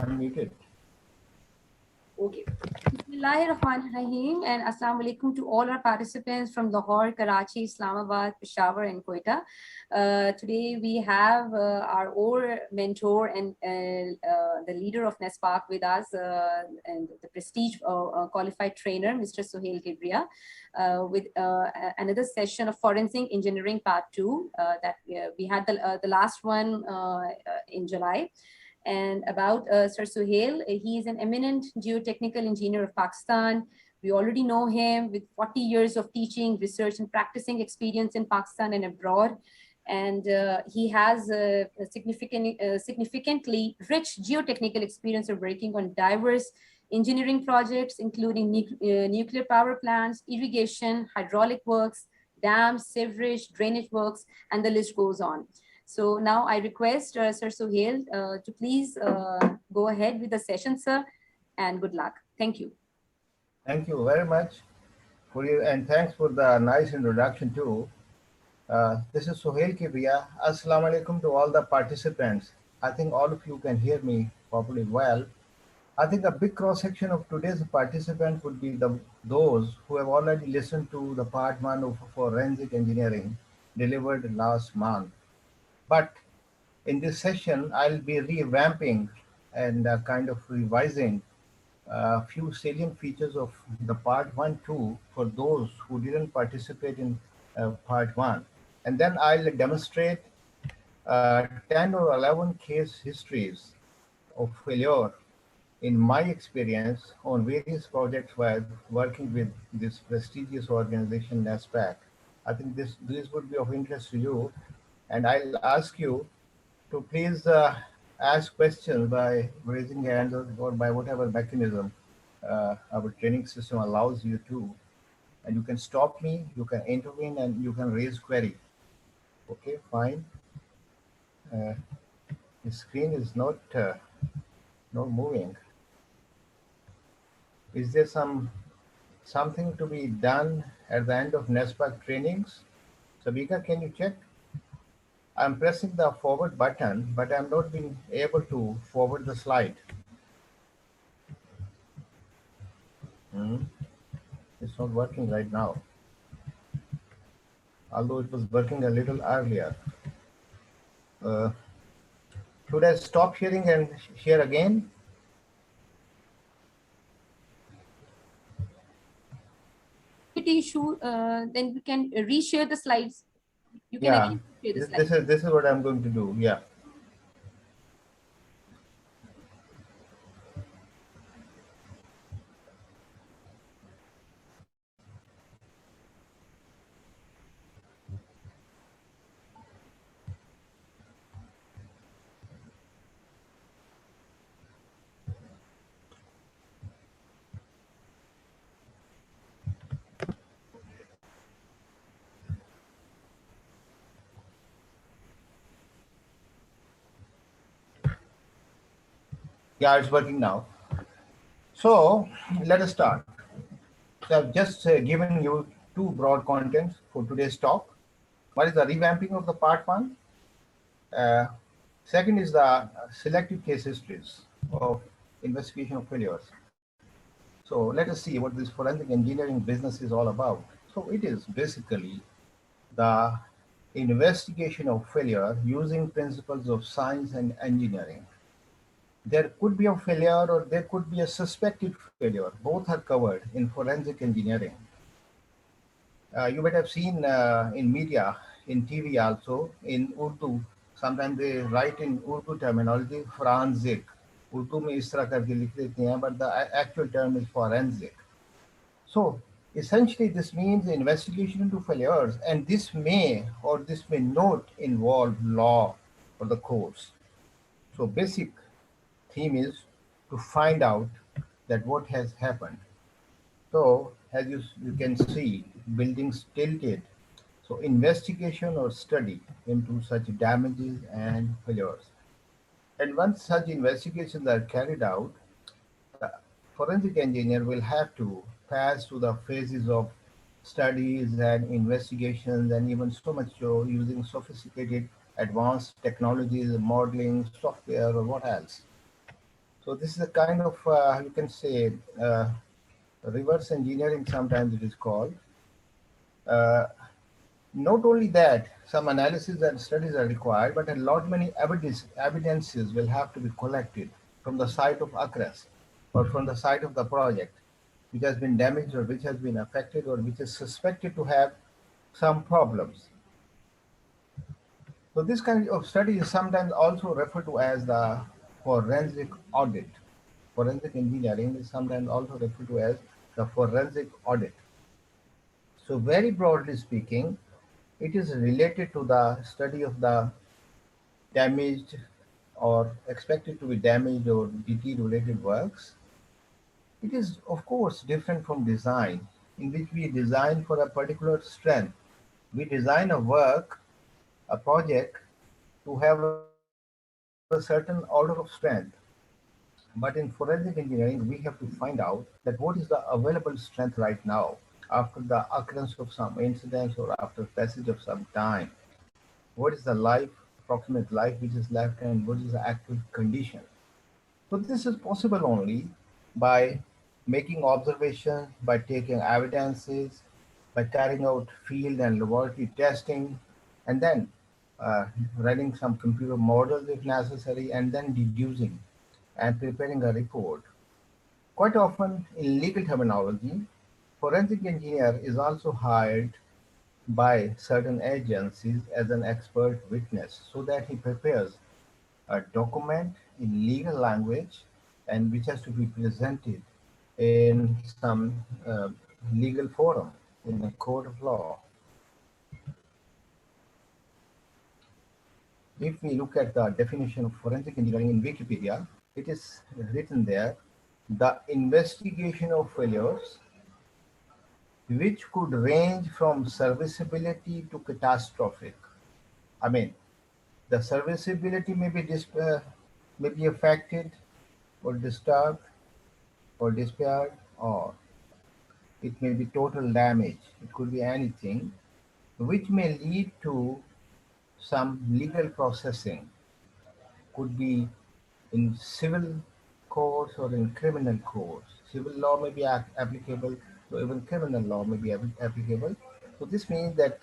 unmuted. Okay. Bismillahirrahmanirrahim and Assalamu alaikum to all our participants from Lahore, Karachi, Islamabad, Peshawar and Quetta. Today we have our old mentor and the leader of NESPAC with us and the prestige qualified trainer, Mr. Sohail Kibria, with another session of Forensic Engineering Part 2 that we had the last one in July. And about Sir Suhail, he is an eminent geotechnical engineer of Pakistan. We already know him with 40 years of teaching, research, and practicing experience in Pakistan and abroad. And he has a significantly rich geotechnical experience of working on diverse engineering projects, including nuclear power plants, irrigation, hydraulic works, dams, sewerage, drainage works, and the list goes on. So now I request Sir Sohail to please go ahead with the session, sir, and good luck. Thank you. Thank you very much and thanks for the nice introduction too. This is Sohail Kibria. Assalamu alaikum to all the participants. I think all of you can hear me properly well. I think a big cross-section of today's participants would be those who have already listened to the part 1 of forensic engineering delivered last month. But in this session, I'll be revamping and kind of revising a few salient features of the part 1, 2 for those who didn't participate in part 1. And then I'll demonstrate 10 or 11 case histories of failure in my experience on various projects while working with this prestigious organization, NESPAC. I think this would be of interest to you. And I'll ask you to please ask questions by raising hands or by whatever mechanism our training system allows you to. And you can stop me, you can intervene, and you can raise query. Okay, fine. The screen is not moving. Is there something to be done at the end of NESPAC trainings? Sabika, can you check? I'm pressing the forward button, but I'm not being able to forward the slide. It's not working right now, although it was working a little earlier. Should I stop sharing and share again? Issue, then you can reshare the slides. You can again share the slides. This is what I'm going to do. Yeah. Yeah, it's working now. So let us start. So I've just given you two broad contents for today's talk. One is the revamping of the part 1. Second is the selected case histories of investigation of failures. So let us see what this forensic engineering business is all about. So it is basically the investigation of failure using principles of science and engineering. There could be a failure or there could be a suspected failure. Both are covered in forensic engineering. You might have seen in media, in TV also, in Urdu, sometimes they write in Urdu terminology, forensic. Urdu mein is tarah karke likh dete hain, but the actual term is forensic. So essentially this means investigation into failures, and this may or this may not involve law or the courts. So basic theme is to find out that what has happened. So as you can see, buildings tilted. So investigation or study into such damages and failures. And once such investigations are carried out, the forensic engineer will have to pass through the phases of studies and investigations, and even so much so using sophisticated advanced technologies, modeling, software, or what else. So this is a kind of, you can say, reverse engineering, sometimes it is called. Uh, Not only that, some analysis and studies are required, but a lot many evidences will have to be collected from the site of occurrence or from the site of the project, which has been damaged or which has been affected or which is suspected to have some problems. So this kind of study is sometimes also referred to as the forensic audit. Forensic engineering is sometimes also referred to as the forensic audit. So very broadly speaking, it is related to the study of the damaged or expected to be damaged or deteriorated works. It is, of course, different from design, in which we design for a particular strength. We design a work, a project, to have a certain order of strength. But in forensic engineering, we have to find out that what is the available strength right now after the occurrence of some incidents or after passage of some time. What is the life, approximate life which is left, and what is the actual condition. So this is possible only by making observations, by taking evidences, by carrying out field and laboratory testing, and then uh, running some computer models if necessary, and then deducing and preparing a report. Quite often, in legal terminology, forensic engineer is also hired by certain agencies as an expert witness so that he prepares a document in legal language and which has to be presented in some legal forum in a court of law. If we look at the definition of forensic engineering in Wikipedia, it is written there, the investigation of failures which could range from serviceability to catastrophic. I mean, the serviceability may be affected or disturbed or despaired, or it may be total damage. It could be anything, which may lead to some legal processing. Could be in civil courts or in criminal courts. Civil law may be applicable, so even criminal law may be applicable. So this means that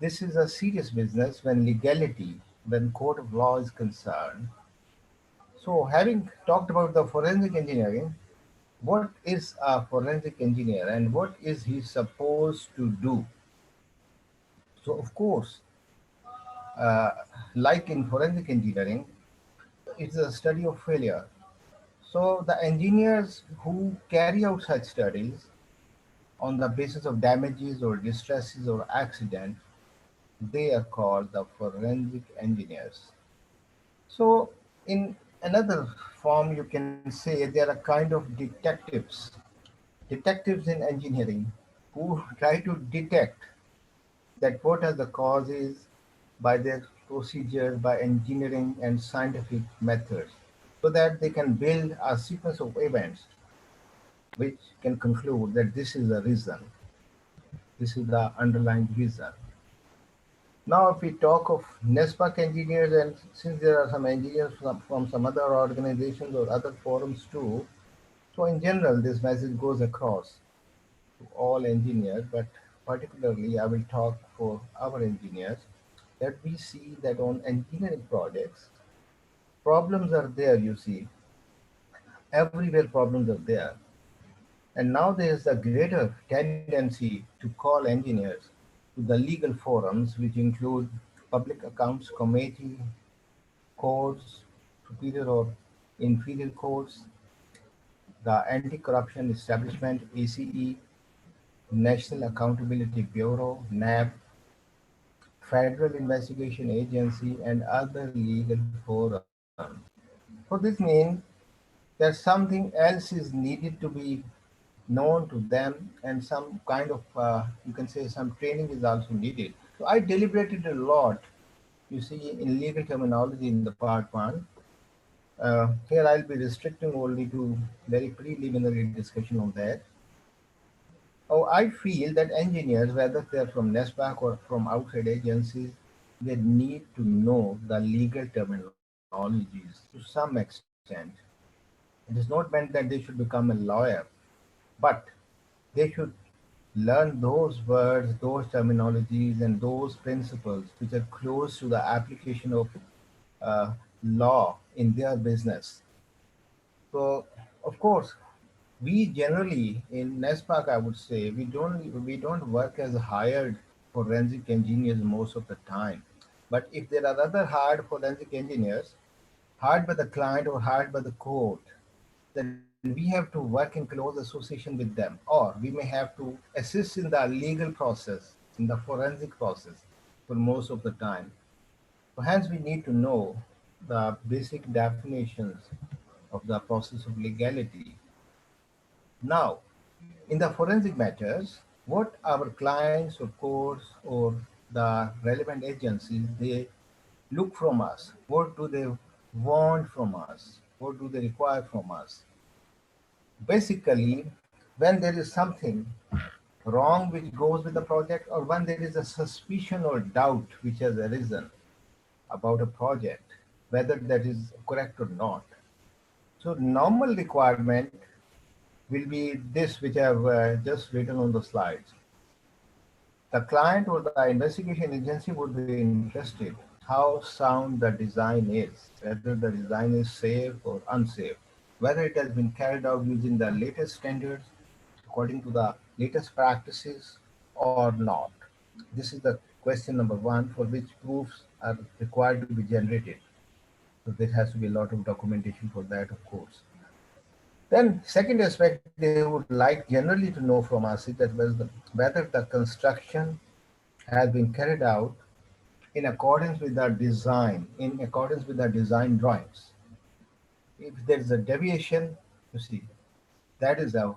this is a serious business when legality, when court of law is concerned. So having talked about the forensic engineering, what is a forensic engineer and what is he supposed to do? So of course, uh, like in forensic engineering, it's a study of failure. So the engineers who carry out such studies on the basis of damages or distresses or accident, they are called the forensic engineers. So in another form, you can say they are a kind of detectives, detectives in engineering who try to detect that what are the causes by their procedures, by engineering and scientific methods, so that they can build a sequence of events which can conclude that this is the reason, this is the underlying reason. Now, if we talk of NESPAC engineers, and since there are some engineers from some other organizations or other forums too, so in general, this message goes across to all engineers, but particularly I will talk for our engineers that we see that on engineering projects, problems are there, you see. Everywhere problems are there. And now there is a greater tendency to call engineers to the legal forums, which include public accounts committee, courts, superior or inferior courts, the Anti-Corruption Establishment, ACE, National Accountability Bureau, NAB, Federal Investigation Agency, and other legal forums. So this means that something else is needed to be known to them, and some kind of, you can say, some training is also needed. So I deliberated a lot, you see, in legal terminology in the part one. Here I'll be restricting only to very preliminary discussion on that. Oh, I feel that engineers, whether they're from NESPAC or from outside agencies, they need to know the legal terminologies to some extent. It is not meant that they should become a lawyer, but they should learn those words, those terminologies, and those principles which are close to the application of uh, law in their business. So, of course, we generally in NESPAC, I would say, we don't work as hired forensic engineers most of the time. But if there are other hired forensic engineers, hired by the client or hired by the court, then we have to work in close association with them, or we may have to assist in the legal process, in the forensic process for most of the time. So hence we need to know the basic definitions of the process of legality. Now, in the forensic matters, what our clients or courts or the relevant agencies they look from us, what do they want from us, what do they require from us? Basically, when there is something wrong which goes with the project, or when there is a suspicion or doubt which has arisen about a project, whether that is correct or not. So normal requirement will be this, which I have just written on the slides. The client or the investigation agency would be interested how sound the design is, whether the design is safe or unsafe, whether it has been carried out using the latest standards according to the latest practices or not. This is the question number one, for which proofs are required to be generated. So there has to be a lot of documentation for that, of course. Then second aspect they would like generally to know from us is that whether the construction has been carried out in accordance with the design, in accordance with the design drawings. If there is a deviation, you see, that is a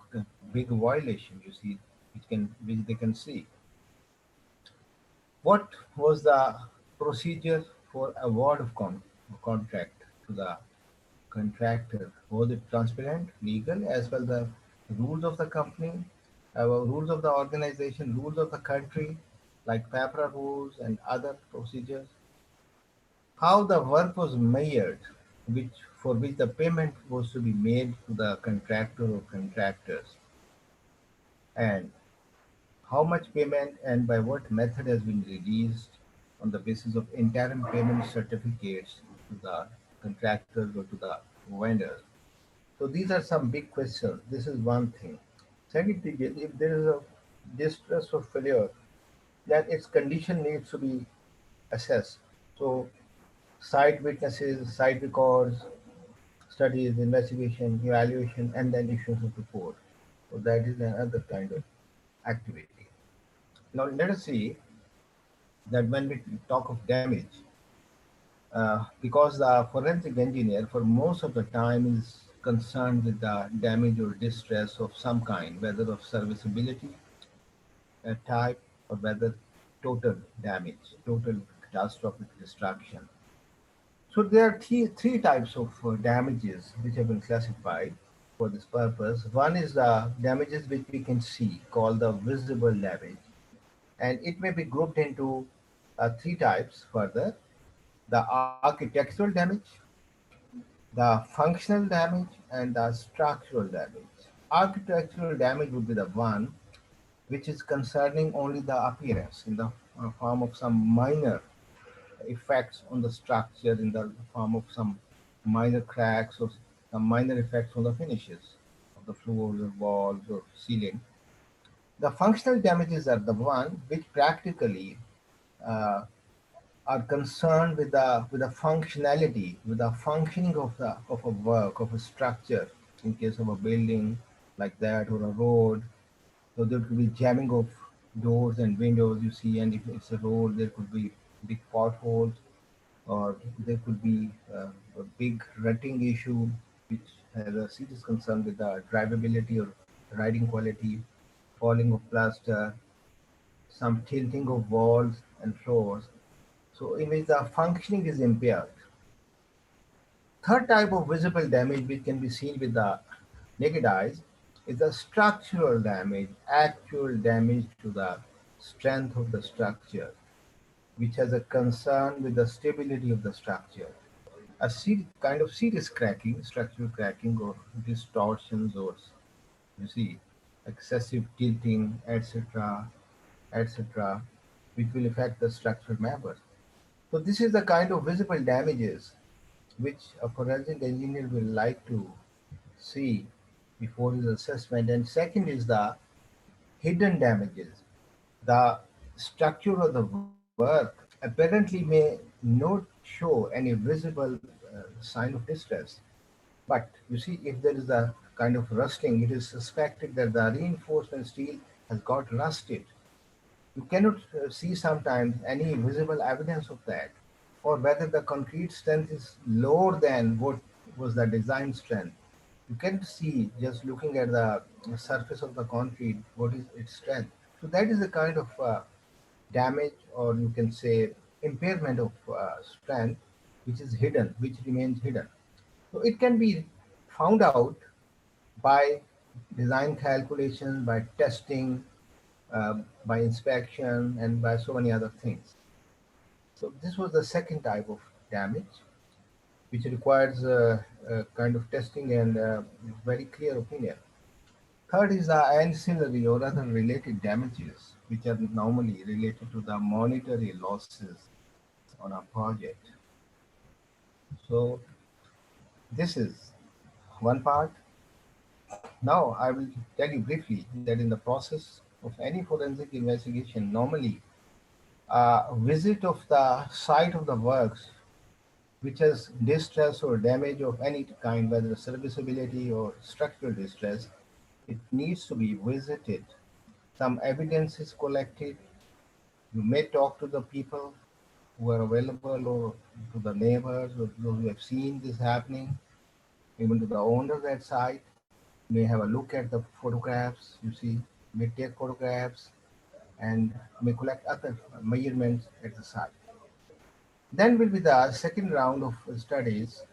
big violation, you see, which they can see. What was the procedure for award of contract to the contractor? Was it transparent, legal, as well the rules of the company, rules of the organization, rules of the country, like PAPRA rules and other procedures? How the work was measured, which for which the payment was to be made to the contractor or contractors, and how much payment and by what method has been released on the basis of interim payment certificates to the contractors or to the vendors. So these are some big questions. This is one thing. Second thing is, if there is a distress or failure, then its condition needs to be assessed. So site witnesses, site records, studies, investigation, evaluation, and then issuance of report. So that is another kind of activity. Now let us see that when we talk of damage, because the forensic engineer for most of the time is concerned with the damage or distress of some kind, whether of serviceability type or whether total damage, total catastrophic destruction. So there are three types of damages which have been classified for this purpose. One is the damages which we can see, called the visible damage, and it may be grouped into three types further: the architectural damage, the functional damage, and the structural damage. Architectural damage would be the one which is concerning only the appearance in the form of some minor effects on the structure, in the form of some minor cracks or some minor effects on the finishes of the floors or walls or ceiling. The functional damages are the one which practically uh, are concerned with the functionality, with the functioning of a work, of a structure. In case of a building like that or a road, so there could be jamming of doors and windows, you see, and if it's a road, there could be big potholes, or there could be a big rutting issue, which has a serious concern with the drivability or riding quality, falling of plaster, some tilting of walls and floors. So in which the functioning is impaired. Third type of visible damage which can be seen with the naked eyes is the structural damage, actual damage to the strength of the structure, which has a concern with the stability of the structure. a kind of serious cracking, structural cracking, or distortions, or you see, excessive tilting, etc., etc., which will affect the structural members. So this is the kind of visible damages which a forensic engineer will like to see before his assessment. And second is the hidden damages. The structure of the work apparently may not show any visible sign of distress. But you see, if there is a kind of rusting, it is suspected that the reinforcement steel has got rusted. You cannot see sometimes any visible evidence of that, or whether the concrete strength is lower than what was the design strength. You can't see just looking at the surface of the concrete what is its strength. So that is the kind of damage, or you can say impairment of strength, which is hidden, which remains hidden. So it can be found out by design calculation, by testing, by inspection, and by so many other things. So this was the second type of damage, which requires a kind of testing and very clear opinion. Third is the ancillary or other related damages, which are normally related to the monetary losses on a project. So this is one part. Now I will tell you briefly that in the process of any forensic investigation, normally a visit of the site of the works which has distress or damage of any kind, whether serviceability or structural distress, it needs to be visited. Some evidence is collected. You may talk to the people who are available, or to the neighbors, or those who have seen this happening, even to the owners at site. You may have a look at the photographs, you see, may take photographs and may collect other measurements at the site. Then will be the second round of studies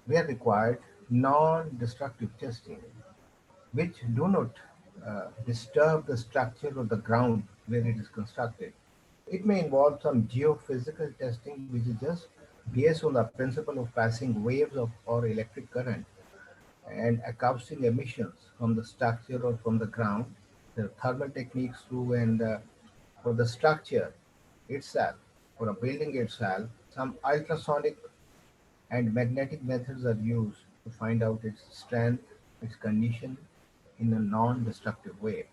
where required non-destructive testing, which do not disturb the structure or the ground where it is constructed. It may involve some geophysical testing, which is just based on the principle of passing waves of or electric current and acoustic emissions from the structure or from the ground. There are thermal techniques too, and for the structure itself, for a building itself, some ultrasonic and magnetic methods are used to find out its strength, its condition in a non-destructive way.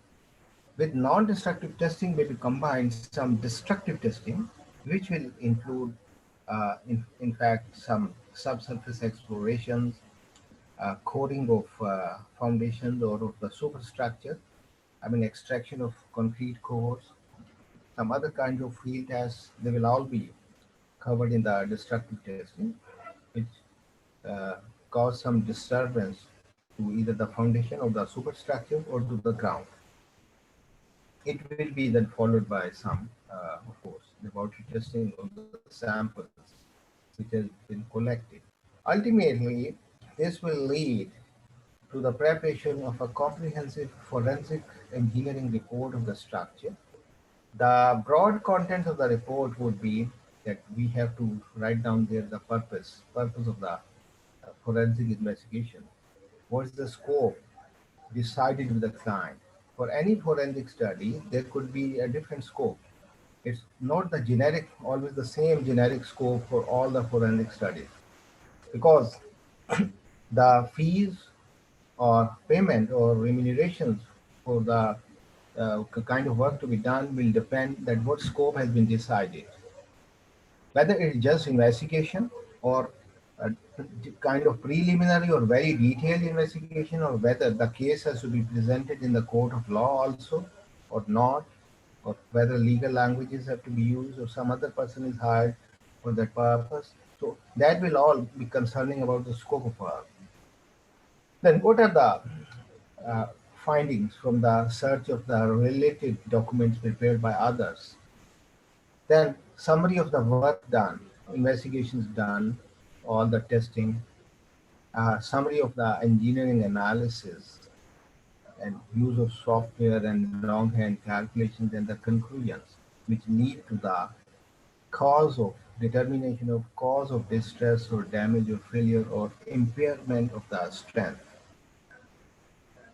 With non-destructive testing may be combined some destructive testing, which will include, in fact, some subsurface explorations, coating of foundations or of the superstructure, I mean extraction of concrete cores, some other kinds of field tests, they will all be covered in the destructive testing, which uh, cause some disturbance to either the foundation or the superstructure or to the ground. It will be then followed by some, of course, laboratory testing of the samples which has been collected. Ultimately, this will lead to the preparation of a comprehensive forensic engineering report of the structure. The broad contents of the report would be that we have to write down there the purpose of the forensic investigation. What is the scope decided with the client? For any forensic study, there could be a different scope. It's not the generic, always the same generic scope for all the forensic studies, because the fees or payment or remunerations for the kind of work to be done will depend that what scope has been decided. Whether it is just investigation or a kind of preliminary or very detailed investigation, or whether the case has to be presented in the court of law also or not, or whether legal languages have to be used or some other person is hired for that purpose. So that will all be concerning about the scope of work. Then what are the findings from the search of the related documents prepared by others? Then summary of the work done, investigations done, all the testing, summary of the engineering analysis and use of software and longhand calculations, and the conclusions which lead to the cause of determination of cause of distress or damage or failure or impairment of the strength.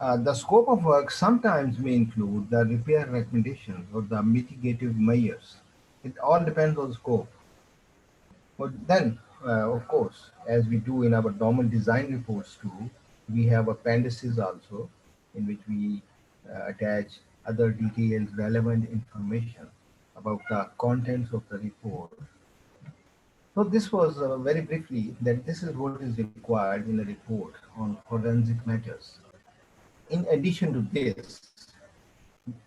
The scope of work sometimes may include the repair recommendations or the mitigative measures. It all depends on scope. But then, of course, as we do in our normal design reports too, we have appendices also in which we attach other detailed relevant information about the contents of the report. So this was very briefly that this is what is required in a report on forensic matters. In addition to this,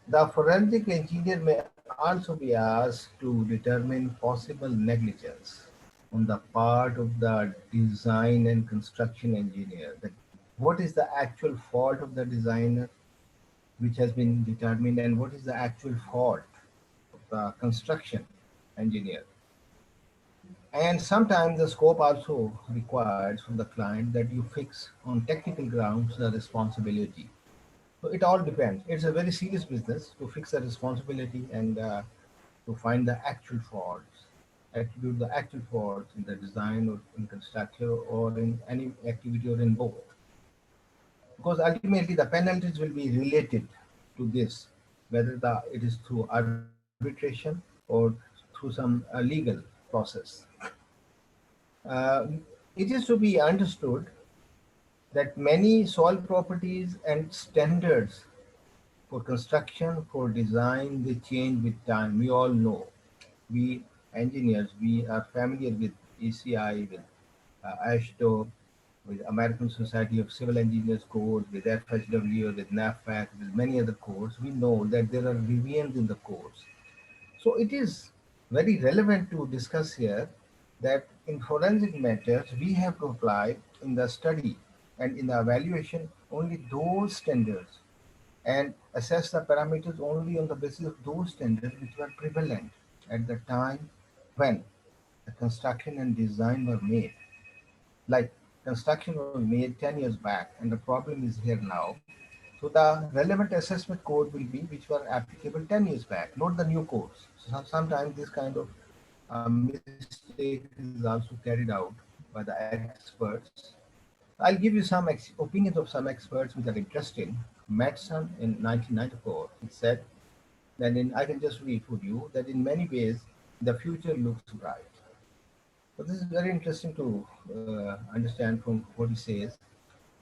the forensic engineer may also be asked to determine possible negligence on the part of the design and construction engineer. That what is the actual fault of the designer, which has been determined, and what is the actual fault of the construction engineer. And sometimes the scope also requires from the client that you fix on technical grounds the responsibility. So it all depends. It's a very serious business to fix the responsibility and to find the actual faults, attribute the actual faults in the design or in construction or in any activity or in both. Because ultimately the penalties will be related to this, whether it is through arbitration or through some legal process. Uh, it is to be understood that many soil properties and standards for construction, for design, they change with time. We all know. We engineers, we are familiar with ECI, with ASHTO, with American Society of Civil Engineers codes, with FHW, with NAFAC, with many other codes. We know that there are revisions in the codes. So it is very relevant to discuss here that in forensic matters, we have to apply in the study and in the evaluation only those standards and assess the parameters only on the basis of those standards which were prevalent at the time when the construction and design were made. Like construction was made 10 years back and the problem is here now. So the relevant assessment code will be which were applicable 10 years back, not the new codes. So sometimes this kind of mistake is also carried out by the experts. I'll give you some opinions of some experts which are interesting. Madsen in 1994, he said that I can just read for you that in many ways the future looks bright. So this is very interesting to understand from what he says.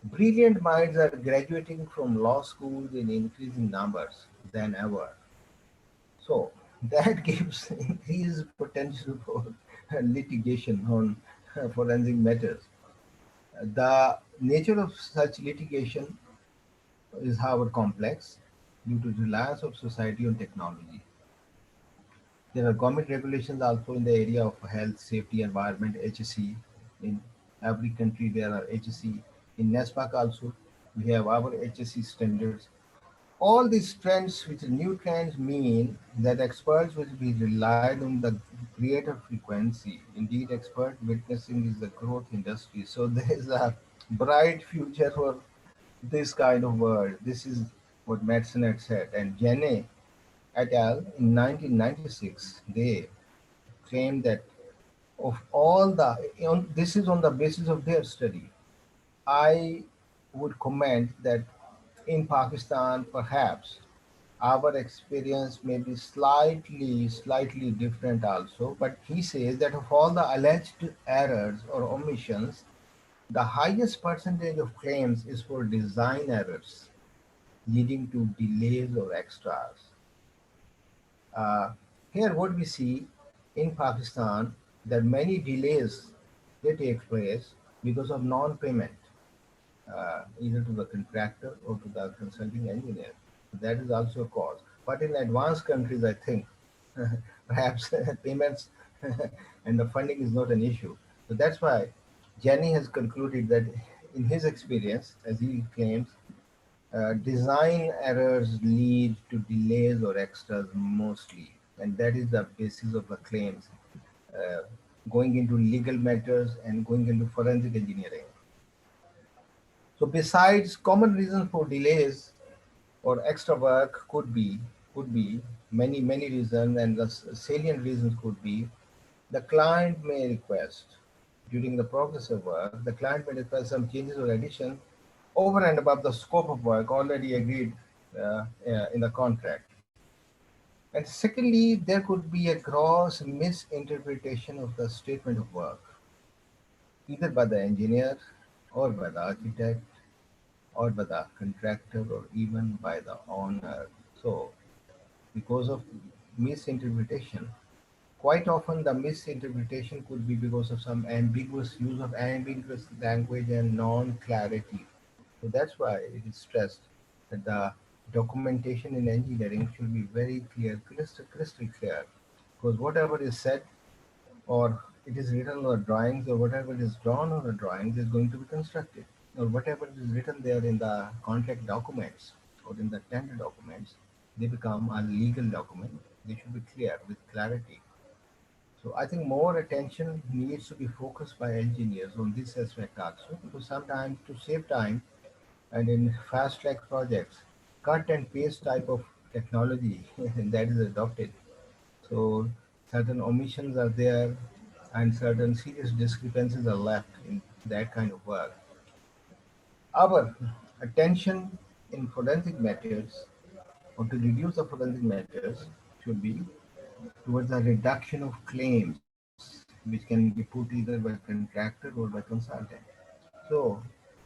Brilliant minds are graduating from law schools in increasing numbers than ever. So that gives increased potential for litigation on forensic matters. The nature of such litigation is, however, complex due to reliance of society on technology. There are government regulations also in the area of health, safety, environment, HSE. In every country there are HSE. In NESPAC also, we have our HSE standards. All these trends, which are new trends, mean that experts will be relied on the greater frequency. Indeed, expert witnessing is the growth industry. So there is a bright future for this kind of world. This is what Madsen had said. And Jenne et al. In 1996, they claimed that of all this is on the basis of their study. I would comment that in Pakistan, perhaps our experience may be slightly different also. But he says that of all the alleged errors or omissions, the highest percentage of claims is for design errors, leading to delays or extras. Uh, Here, what we see in Pakistan that many delays they take place because of non-payment, either to the contractor or to the consulting engineer. That is also a cause. But in advanced countries, I think perhaps payments and the funding is not an issue. So that's why Jenny has concluded that in his experience, as he claims, design errors lead to delays or extras mostly, and that is the basis of the claims uh, going into legal matters and going into forensic engineering. So besides common reasons for delays or extra work could be many reasons, and the salient reasons could be the client may request, during the progress of work, the client may request some changes or addition over and above the scope of work already agreed in the contract. And secondly, there could be a gross misinterpretation of the statement of work, either by the engineer or by the architect or by the contractor or even by the owner. So, because of misinterpretation, quite often the misinterpretation could be because of some ambiguous use of ambiguous language and non-clarity. So that's why it is stressed that the documentation in engineering should be very clear, crystal clear, because whatever is said or it is written on the drawings or whatever is drawn on the drawings is going to be constructed, or whatever is written there in the contract documents or in the tender documents, they become a legal document. They should be clear with clarity. So I think more attention needs to be focused by engineers on this aspect also, because sometimes to save time and in fast track projects, cut and paste type of technology that is adopted. So certain omissions are there and certain serious discrepancies are left in that kind of work. Our attention in forensic matters or to reduce the forensic matters should be towards the reduction of claims which can be put either by contractor or by consultant. So,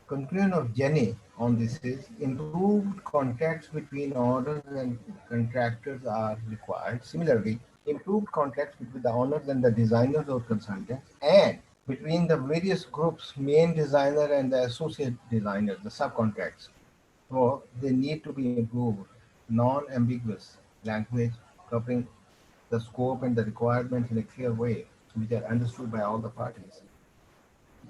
conclusion of Jenny on this is improved contracts between owners and contractors are required. Similarly, improved contracts between the owners and the designers or consultants and between the various groups, main designer and the associate designers, the subcontracts. So they need to be improved. Non-ambiguous language covering the scope and the requirements in a clear way, which are understood by all the parties.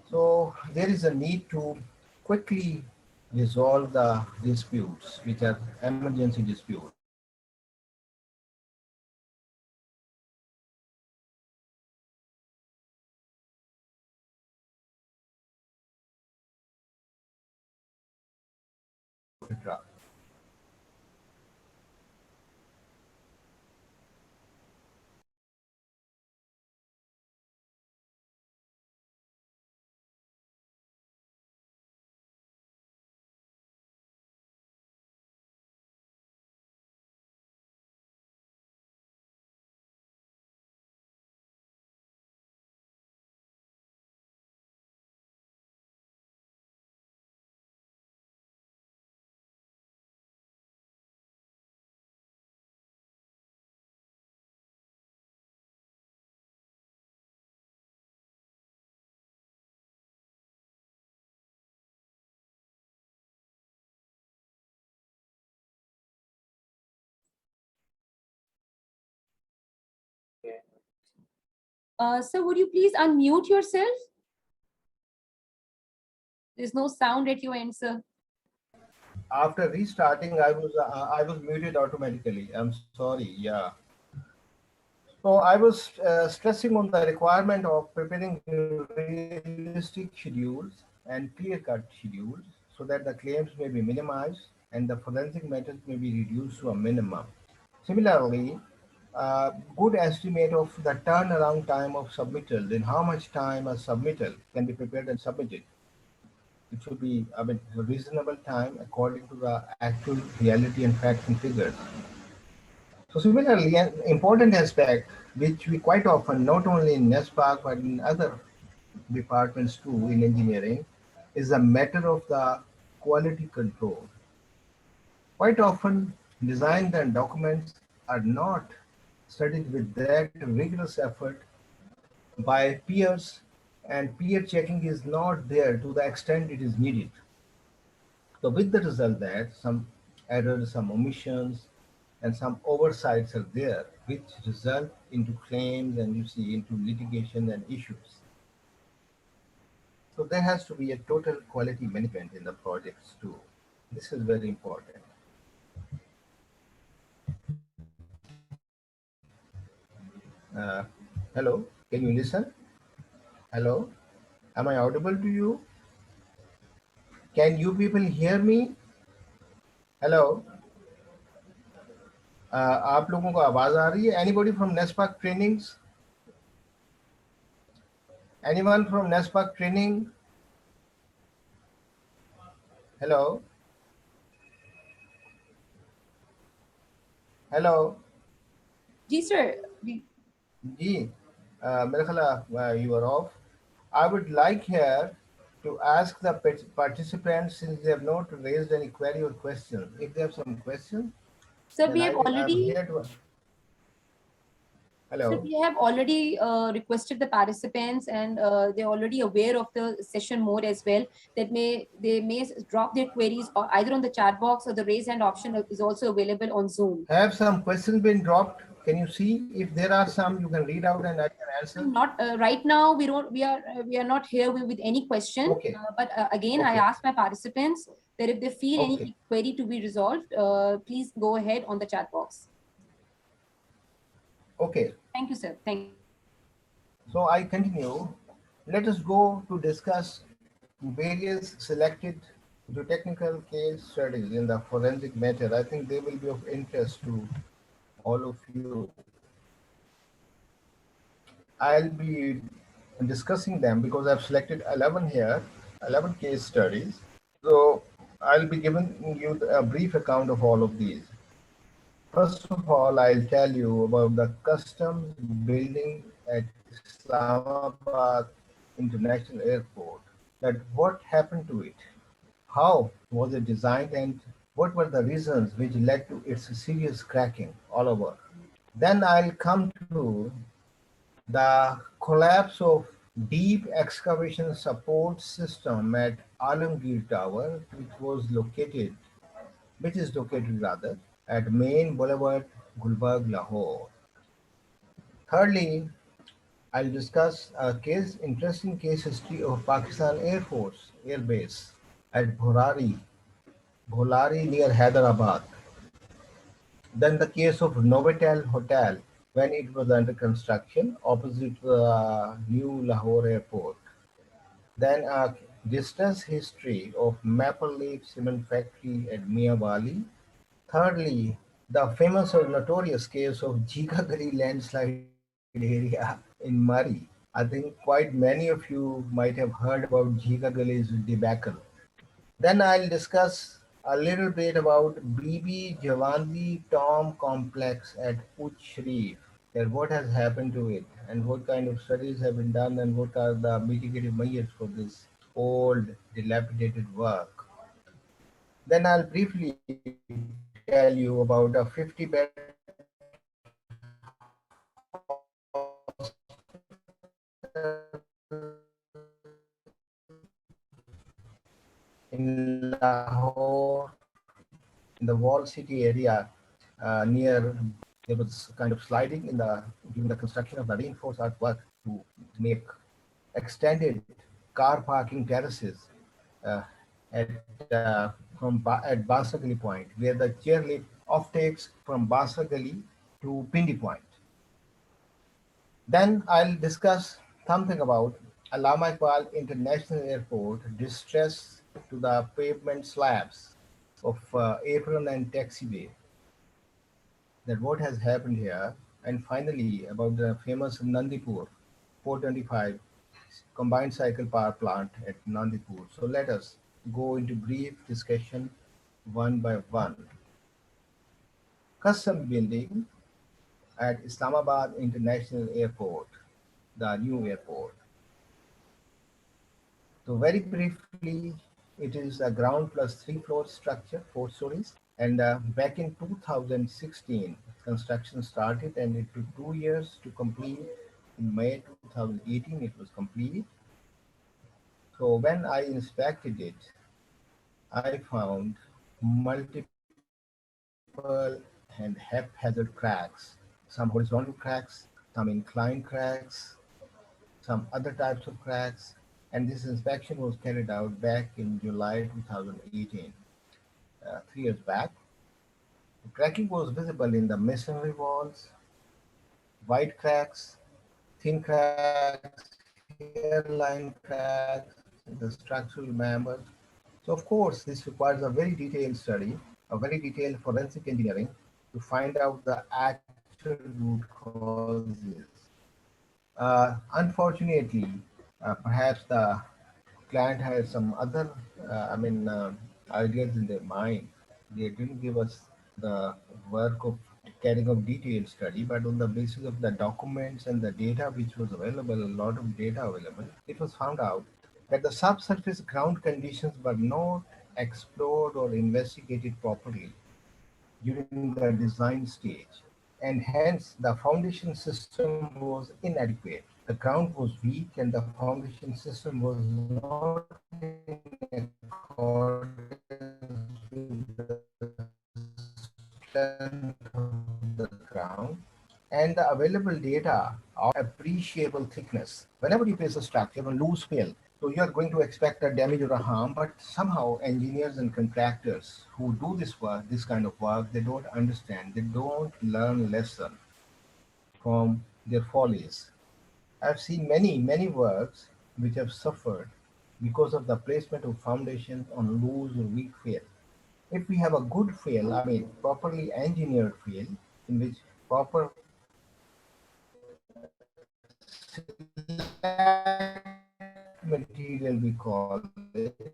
So there is a need to quickly resolve the disputes, which are emergency disputes. etc. Sir, would you please unmute yourself? There's no sound at your end, sir. After restarting, I was muted automatically. I'm sorry. Yeah. So I was stressing on the requirement of preparing realistic schedules and clear-cut schedules so that the claims may be minimized and the forensic matters may be reduced to a minimum. Similarly, good estimate of the turnaround time of submittal, then how much time a submittal can be prepared and submitted. It should be, a reasonable time according to the actual reality and facts and figures. So similarly, an important aspect which we quite often, not only in NESPAC but in other departments too in engineering, is a matter of the quality control. Quite often, designs and documents are not studied with that rigorous effort by peers, and peer checking is not there to the extent it is needed. So with the result that some errors, some omissions, and some oversights are there, which result into claims and you see into litigation and issues. So there has to be a total quality management in the projects too. This is very important. Hello, can you listen? Hello, am I audible to you? Can you people hear me? Hello, आप लोगों को आवाज आ रही है? Anybody from NESPAC trainings? Anyone from NESPAC training? Hello? Hello? Ji, sir. Ji, मेरा ख्याल you are off. I would like here to ask the participants, since they have not raised any query or question. If they have some question, Sir, then we have I'm already here to. Sir, Hello. we have already requested the participants, and they're already aware of the session mode as well. That they may drop their queries or either on the chat box, or the raise hand option is also available on Zoom. Have some questions been dropped? Can you see if there are some? You can read out and I can answer. Not right now. We are not here with any question. Okay. But again, I Okay. ask my participants that if they feel Okay. any query to be resolved, please go ahead on the chat box. Okay. Thank you, sir. Thank you. So I continue. Let us go to discuss various selected geotechnical case studies in the forensic matter. I think they will be of interest to all of you. I'll be discussing them because I've selected 11 here, 11 case studies. So I'll be giving you a brief account of all of these. First of all, I'll tell you about the customs building at Islamabad International Airport. That what happened to it? How was it designed, and what were the reasons which led to its serious cracking all over? Then I'll come to the collapse of deep excavation support system at Alamgir Tower, which is located rather at Main Boulevard, Gulbarg, Lahore. Thirdly, I'll discuss a interesting case history of Pakistan Air Force Air Base at Bholari near Hyderabad. Then the case of Novotel Hotel when it was under construction opposite the new Lahore airport. Then a distance history of Maple Leaf Cement Factory at Miawali. Thirdly, the famous or notorious case of Jika Gali landslide area in Murray. I think quite many of you might have heard about Jika Gali's debacle. Then I'll discuss a little bit about Bibi Jawanzi Tomb Complex at Uch Sharif, that what has happened to it and what kind of studies have been done and what are the mitigative measures for this old dilapidated work. Then I'll briefly tell you about a 50-bed in Lahore, in the Wall City area, near there was kind of sliding in the during the construction of the reinforced earthwork to make extended car parking terraces uh, at at Basra Gali Point, where the chairlift off takes from Basra Gali to Pindi Point. Then I'll discuss something about Allama Iqbal International Airport distress to the pavement slabs of apron and taxiway. That what has happened here, and finally about the famous Nandipur 425 combined cycle power plant at Nandipur. So let us go into brief discussion one by one. Custom building at Islamabad International Airport, the new airport. So very briefly, it is a ground plus 3 floor structure, 4 stories. And back in 2016, construction started and it took 2 years to complete. In May 2018, it was completed. So when I inspected it, I found multiple and haphazard cracks, some horizontal cracks, some inclined cracks, some other types of cracks. And this inspection was carried out back in July 2018, 3 years back. The cracking was visible in the masonry walls, wide cracks, thin cracks, hairline cracks, in the structural members. So of course, this requires a very detailed study, a very detailed forensic engineering to find out the actual root causes. Unfortunately, Perhaps the client has some other, ideas in their mind. They didn't give us the work of carrying out detailed study, but on the basis of the documents and the data which was available, a lot of data available, it was found out that the subsurface ground conditions were not explored or investigated properly during the design stage, and hence the foundation system was inadequate. The ground was weak and the foundation system was not in accordance with the strength of the ground, and the available data of appreciable thickness. Whenever you place a structure on loose fill, so you are going to expect a damage or a harm, but somehow engineers and contractors who do this work, this kind of work, they don't understand, they don't learn lesson from their follies. I've seen many works which have suffered because of the placement of foundations on loose or weak fill. If we have a good fill, properly engineered fill, in which proper select material we call it,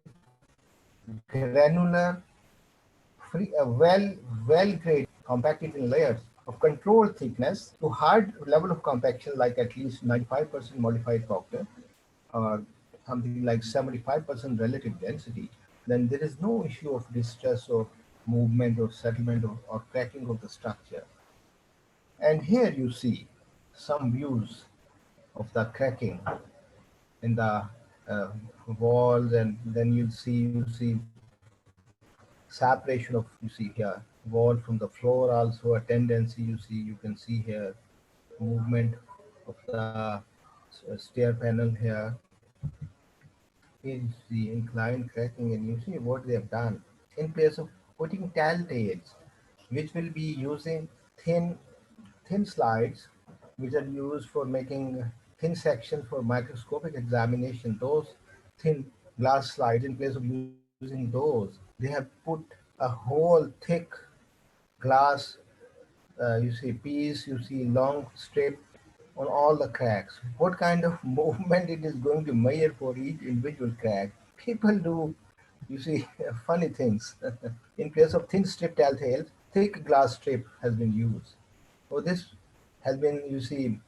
granular, free, well graded, compacted in layers of controlled thickness to hard level of compaction, like at least 95% modified Proctor or something like 75% relative density, then there is no issue of distress or movement or settlement or cracking of the structure. And here you see some views of the cracking in the uh, walls, and then you see separation of, you see here, wall from the floor, also a tendency, you can see here movement of the stair panel here. Is the inclined cracking, and you see what they have done in place of putting telltales, which will be using thin thin slides, which are used for making thin sections for microscopic examination. Those thin glass slides, in place of using those, they have put a whole thick glass, you see piece, you see long strip on all the cracks. What kind of movement it is going to measure for each individual crack? People do, you see, funny things. In place of thin strip telltales, thick glass strip has been used. So this has been, you see,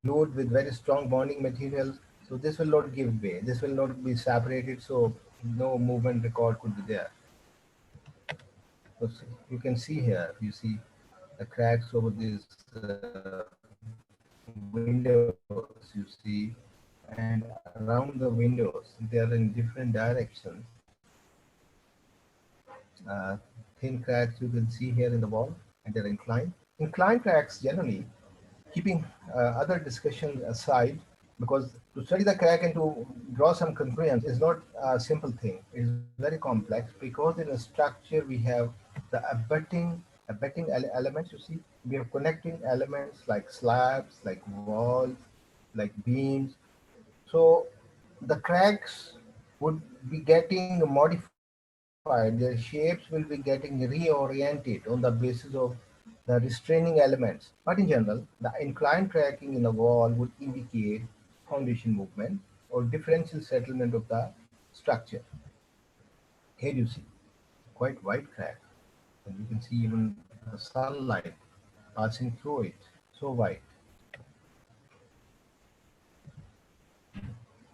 glued with very strong bonding materials. So this will not give way. This will not be separated. So no movement record could be there. So you can see here, you see the cracks over these windows, you see, and around the windows, they are in different directions. Uh, Thin cracks you can see here in the wall, and they're inclined. Inclined cracks generally, keeping other discussions aside, because to study the crack and to draw some conclusions is not a simple thing. It is very complex, because in a structure we have the elements. You see, we have connecting elements like slabs, like walls, like beams. So the cracks would be getting modified, their shapes will be getting reoriented on the basis of the restraining elements. But in general, the inclined cracking in the wall would indicate foundation movement or differential settlement of the structure. Here you see quite wide crack, and you can see even the sunlight passing through it, so wide.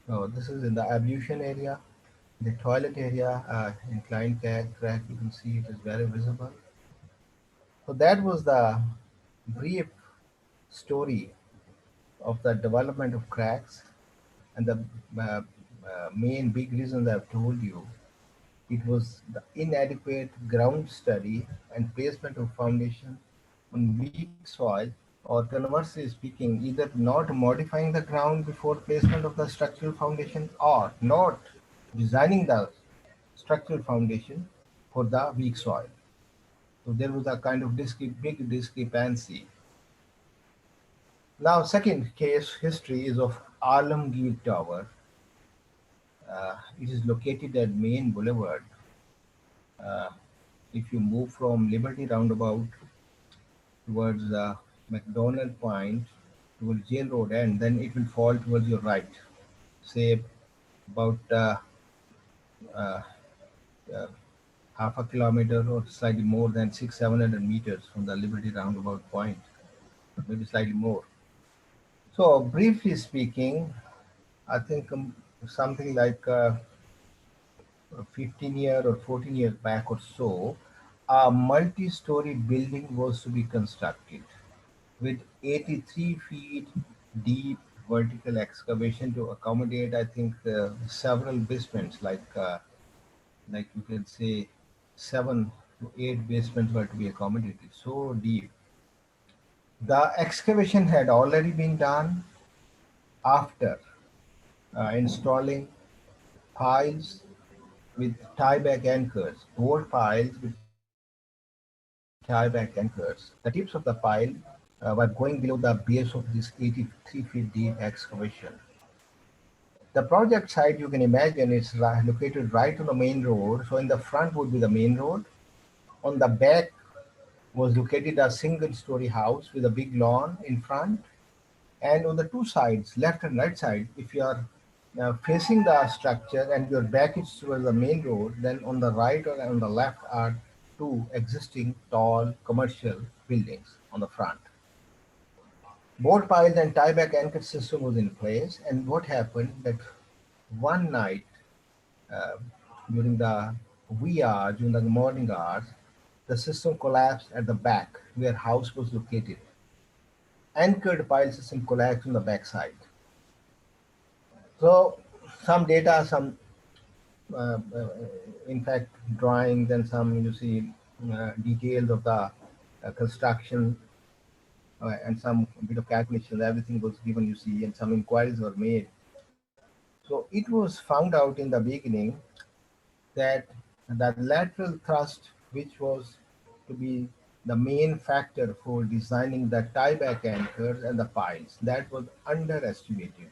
So this is in the ablution area, the toilet area, inclined crack. You can see it is very visible. So that was the brief story of the development of cracks, and the main big reason I've told you, it was the inadequate ground study and placement of foundation on weak soil, or conversely speaking, either not modifying the ground before placement of the structural foundation or not designing the structural foundation for the weak soil. So there was a kind of big discrepancy. Now, second case history is of Alamgir Tower. It is located at Main Boulevard. Uh, if you move from Liberty Roundabout towards McDonald Point, towards Jail Road end, then it will fall towards your right. say about uh, uh, half a kilometer or slightly more than 700 meters from the Liberty roundabout point, maybe slightly more. So briefly speaking, I think something like 15 year or 14 years back or so, a multi-story building was to be constructed with 83 feet deep vertical excavation to accommodate, I think, several basements, like you can say 7 to 8 basements were to be accommodated. So deep. The excavation had already been done after installing piles with tie-back anchors, board piles with tie-back anchors. The tips of the pile were going below the base of this 83 feet deep excavation. The project site, you can imagine, is located right on the main road. So in the front would be the main road. On the back was located a single-story house with a big lawn in front. And on the two sides, left and right side, if you are facing the structure and your back is towards the main road, then on the right or on the left are two existing tall commercial buildings on the front. Board piles and tieback anchor system was in place. And what happened that one night uh, during the wee hours, during the morning hours, the system collapsed at the back where house was located. Anchored pile system collapsed on the backside. So some data, some in fact drawings and some you see details of the construction and some bit of calculations. Everything was given, you see, and some inquiries were made. So it was found out in the beginning that the lateral thrust, which was to be the main factor for designing the tieback anchors and the piles, that was underestimated.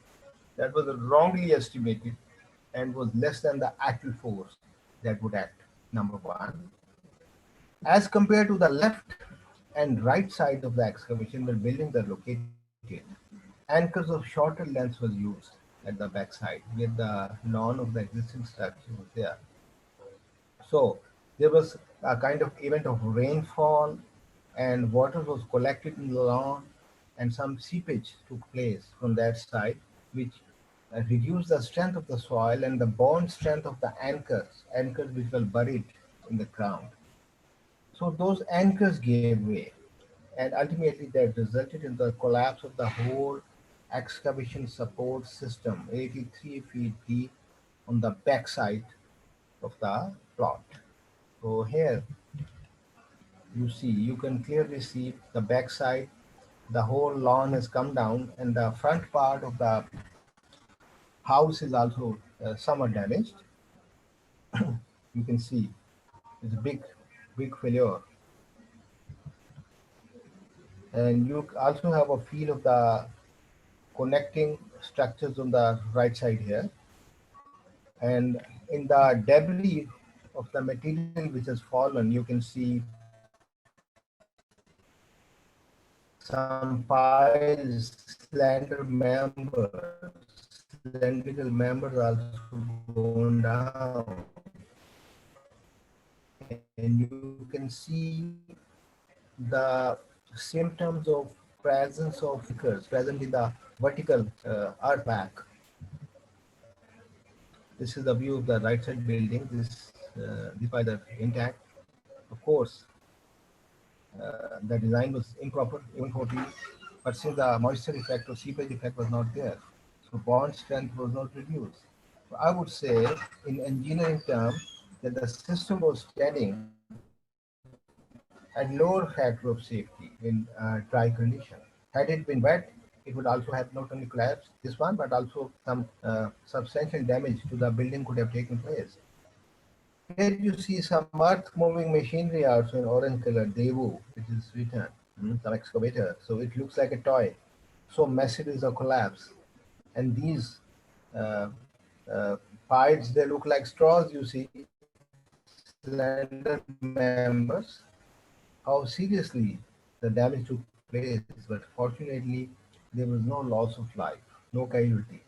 That was wrongly estimated and was less than the actual force that would act. Number one, as compared to the left and right side of the excavation where buildings are located, anchors of shorter lengths was used at the backside where the lawn of the existing structure was there. So there was a kind of event of rainfall and water was collected in the lawn and some seepage took place from that side, which reduced the strength of the soil and the bond strength of the anchors which were buried in the ground. So those anchors gave way, and ultimately that resulted in the collapse of the whole excavation support system, 83 feet deep on the backside of the plot. So here you see, you can clearly see the backside, the whole lawn has come down, and the front part of the house is also somewhat damaged. You can see it's a big failure, and you also have a feel of the connecting structures on the right side here, and in the debris of the material which has fallen, you can see some piles, cylindrical members also gone down. And you can see the symptoms of presence of flickers present in the vertical earth back. This is the view of the right side building. This by the intact. Of course, the design was improper even 40, but since the moisture effect or seepage effect was not there, so bond strength was not reduced. So I would say, in engineering terms, that the system was standing at lower factor of safety in dry condition. Had it been wet, it would also have not only collapsed this one, but also some substantial damage to the building could have taken place. Here you see some earth moving machinery also in orange color, Devu, which is written, some excavator. So it looks like a toy. So massive is a collapse. And these uh, uh, piles, they look like straws, you see, slender members. How seriously the damage took place, but fortunately there was no loss of life, no casualty.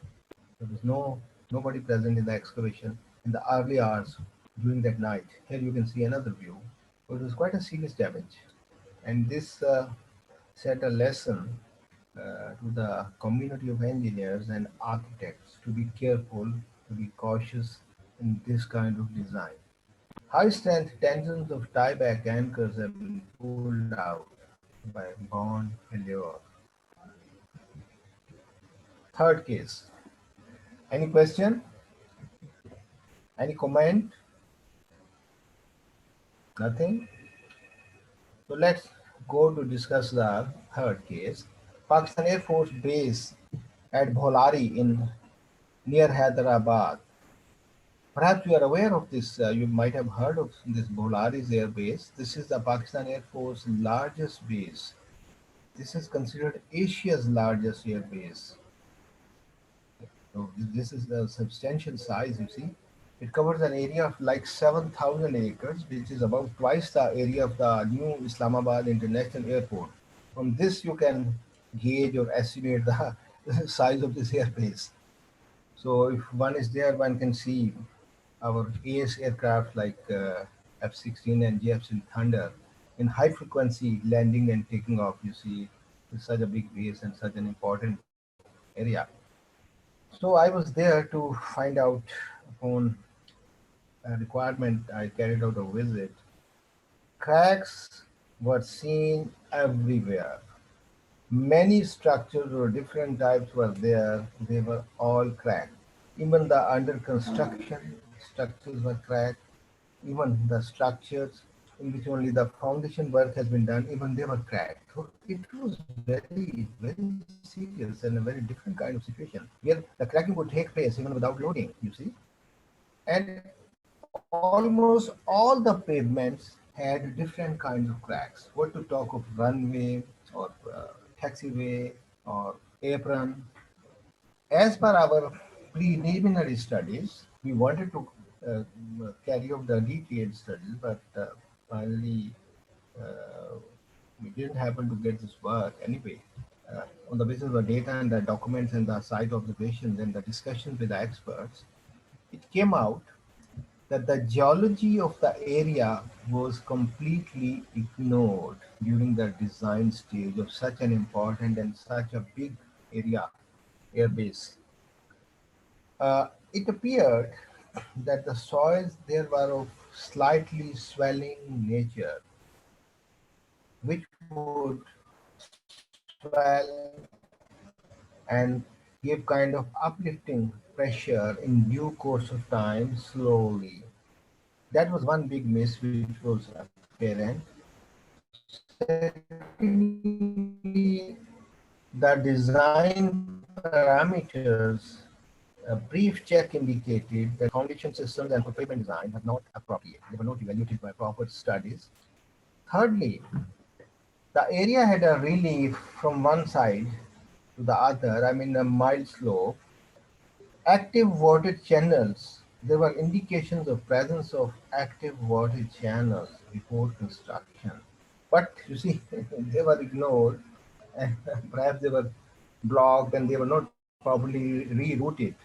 There was nobody present in the excavation in the early hours during that night. Here you can see another view. It was quite a serious damage, and this set a lesson to the community of engineers and architects to be careful, to be cautious in this kind of design. High strength tensions of tieback anchors have been pulled out by bond failure. Third case. Any question? Any comment? Nothing? So let's go to discuss the third case. Pakistan Air Force Base at Bholari in near Hyderabad. Perhaps you are aware of this. You might have heard of this Bholari's Air Base. This is the Pakistan Air Force largest base. This is considered Asia's largest air base. So this is a substantial size, you see. It covers an area of like 7,000 acres, which is about twice the area of the new Islamabad International Airport. From this, you can gauge or estimate the size of this airbase. So if one is there, one can see our AS aircraft like F-16 and JF-16 Thunder in high frequency landing and taking off. You see, it's such a big base and such an important area. So I was there to find out upon a requirement. I carried out a visit. Cracks were seen everywhere. Many structures or different types were there. They were all cracked. Even the under construction structures were cracked. Even the structures in which only the foundation work has been done, even they were cracked. So it was very serious and a very different kind of situation where the cracking would take place even without loading, you see. And almost all the pavements had different kinds of cracks. What to talk of runway or taxiway or apron. As per our preliminary studies, we wanted to carry out the detailed studies, but finally uh, we didn't happen to get this work anyway. On the basis of the data and the documents and the site observations and the discussions with the experts, it came out that the geology of the area was completely ignored during the design stage of such an important and such a big area airbase. It appeared that the soils there were of slightly swelling nature, which would swell and give kind of uplifting pressure in due course of time slowly. That was one big miss which was apparent. Secondly, the design parameters, a brief check indicated that the foundation systems and for pavement design were not appropriate. They were not evaluated by proper studies. Thirdly, the area had a relief from one side to the other, I mean a mild slope. Active water channels. There were indications of presence of active water channels before construction. But you see, they were ignored and perhaps they were blocked and they were not properly rerouted.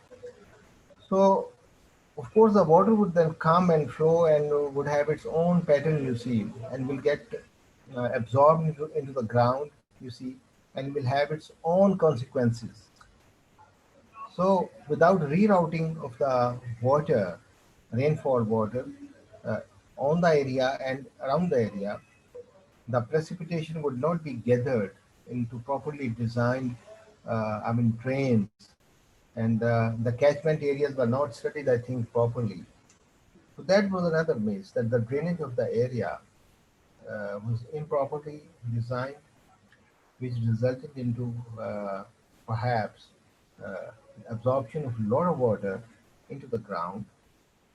So, of course, the water would then come and flow and would have its own pattern, you see, and will get absorbed into the ground, you see, and will have its own consequences. So, without rerouting of the water, rainfall water uh, on the area and around the area, the precipitation would not be gathered into properly designed, drains, and the catchment areas were not studied, I think, properly. So that was another miss that the drainage of the area was improperly designed, which resulted into perhaps uh, absorption of a lot of water into the ground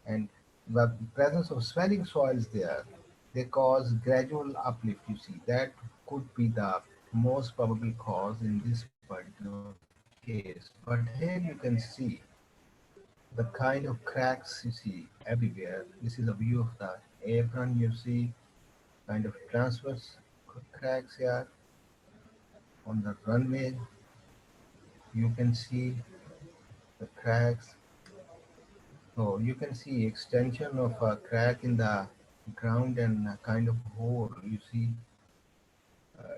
and the presence of swelling soils there, they cause gradual uplift. You see, that could be the most probable cause in this particular case. But here you can see the kind of cracks you see everywhere. This is a view of the apron. You see kind of transverse cracks here on the runway. You can see the cracks. Oh, you can see extension of a crack in the ground and a kind of hole. You see,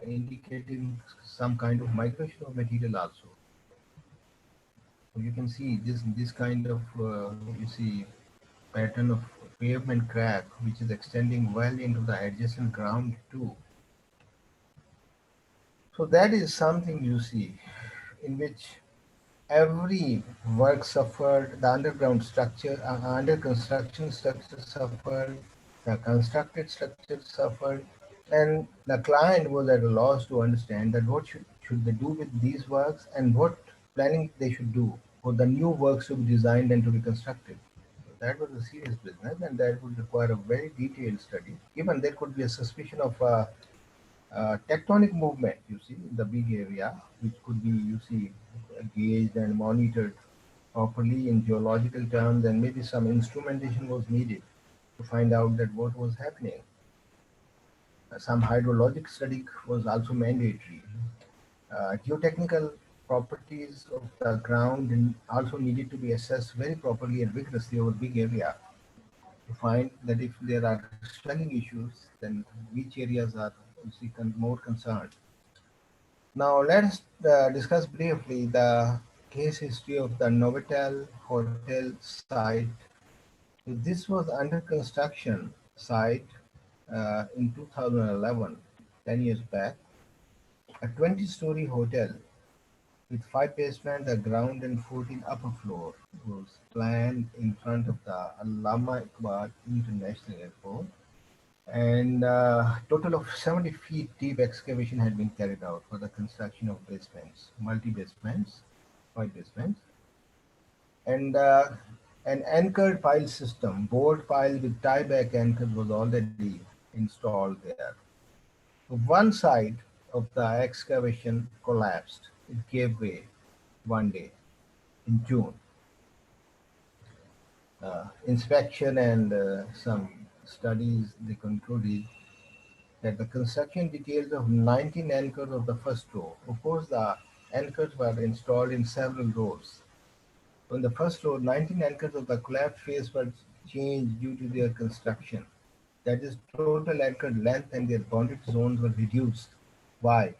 indicating some kind of migration of material also. So you can see this kind of you see pattern of pavement crack which is extending well into the adjacent ground too. So that is something you see in which every work suffered, the underground structure, under construction structure suffered, the constructed structure suffered, and the client was at a loss to understand that what should they do with these works and what planning they should do for the new works to be designed and to be constructed. So that was a serious business and that would require a very detailed study. Even there could be a suspicion of tectonic movement, you see, in the big area, which could be, you see, gauged and monitored properly in geological terms, and maybe some instrumentation was needed to find out that what was happening. Some hydrologic study was also mandatory. Geotechnical properties of the ground also needed to be assessed very properly and vigorously over big area to find that if there are swelling issues, then which areas are you see, more concerned. Now let's discuss briefly the case history of the Novotel Hotel site. So this was under construction site in 2011, 10 years back. A 20-story hotel with 5 basements, a ground and 14 upper floor was planned in front of the Allama Iqbal International Airport, and total of 70 feet deep excavation had been carried out for the construction of basements, multi-basements, 5 basements, and an anchored pile system, board pile with tie-back anchors was already installed there. So one side of the excavation collapsed. It gave way one day in June. Inspection and some studies, they concluded that the construction details of 19 anchors of the first row. Of course, the anchors were installed in several rows. On the first row, 19 anchors of the collapsed face were changed due to their construction. That is, total anchor length and their boundary zones were reduced. Why?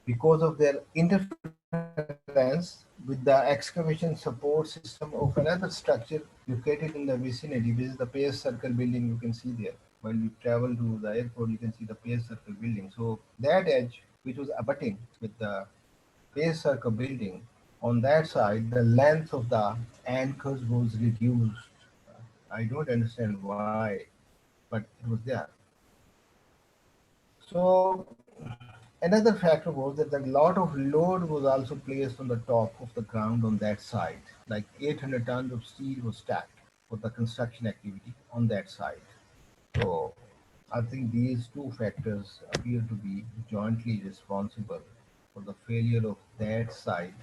Because of their interference with the excavation support system of another structure located in the vicinity, which is the Pace Circle building you can see there. While you travel to the airport, you can see the Pace Circle building. So that edge, which was abutting with the Pace Circle building, on that side, the length of the anchors was reduced. I don't understand why, but it was there. So another factor was that a lot of load was also placed on the top of the ground on that side. Like 800 tons of steel was stacked for the construction activity on that side. So I think these two factors appear to be jointly responsible for the failure of that side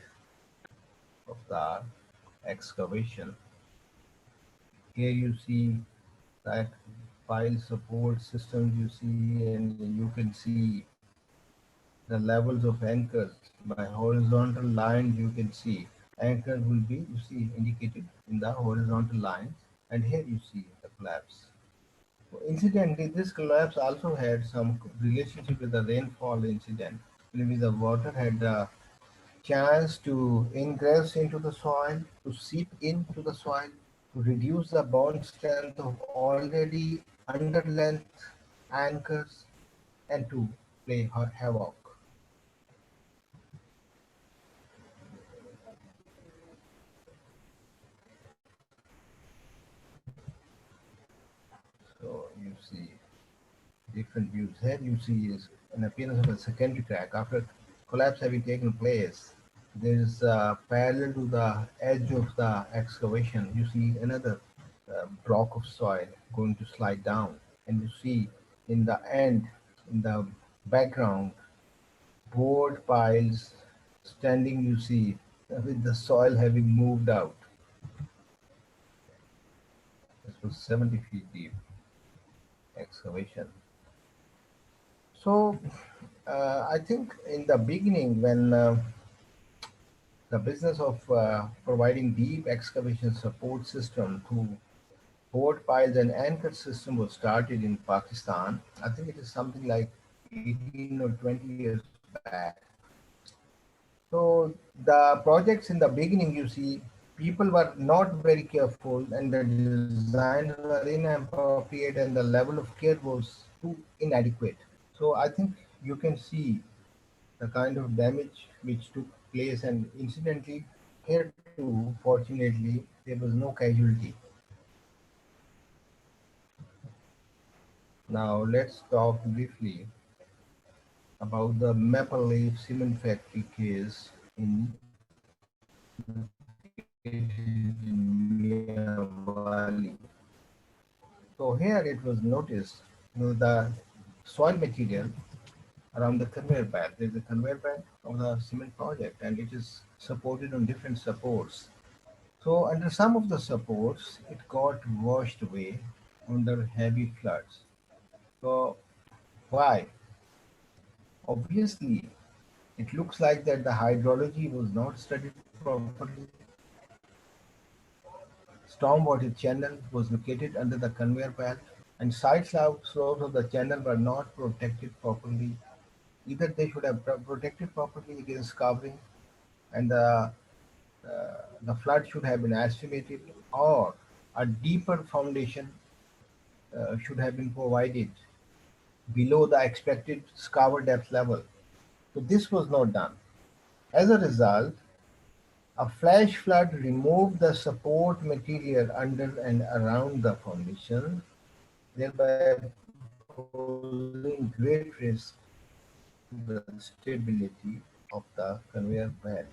of the excavation. Here you see that pile support systems you see, and you can see the levels of anchors by horizontal lines. You can see anchors will be you see indicated in the horizontal lines, and here you see the collapse. So incidentally, this collapse also had some relationship with the rainfall incident, in which the water had the chance to ingress into the soil, to seep into the soil, to reduce the bond strength of already underlength anchors, and to play havoc. So you see different views. Here you see is an appearance of a secondary crack after collapse having taken place. There is parallel to the edge of the excavation. You see another block of soil going to slide down, and you see in the end, in the background, board piles standing. You see with the soil having moved out. This was 70 feet deep excavation. So I think in the beginning, when the the business of providing deep excavation support system through board piles and anchor system was started in Pakistan. I think it is something like 18 or 20 years back. So the projects in the beginning, you see, people were not very careful and the designs were inappropriate and the level of care was too inadequate. So I think you can see the kind of damage which took place, and incidentally here too, fortunately, there was no casualty. Now let's talk briefly about the Maple Leaf Cement Factory case in Mia Valley. So here it was noticed, the soil material around the conveyor belt. There is a conveyor belt of the cement project, and it is supported on different supports. So under some of the supports, it got washed away under heavy floods. So why? Obviously, it looks like that the hydrology was not studied properly. Stormwater channel was located under the conveyor belt, and side slopes of the channel were not protected properly. Either they should have protected properly against covering, and the flood should have been estimated, or a deeper foundation should have been provided below the expected scour depth level. So this was not done. As a result, a flash flood removed the support material under and around the foundation, thereby posing great risk to the stability of the conveyor belt.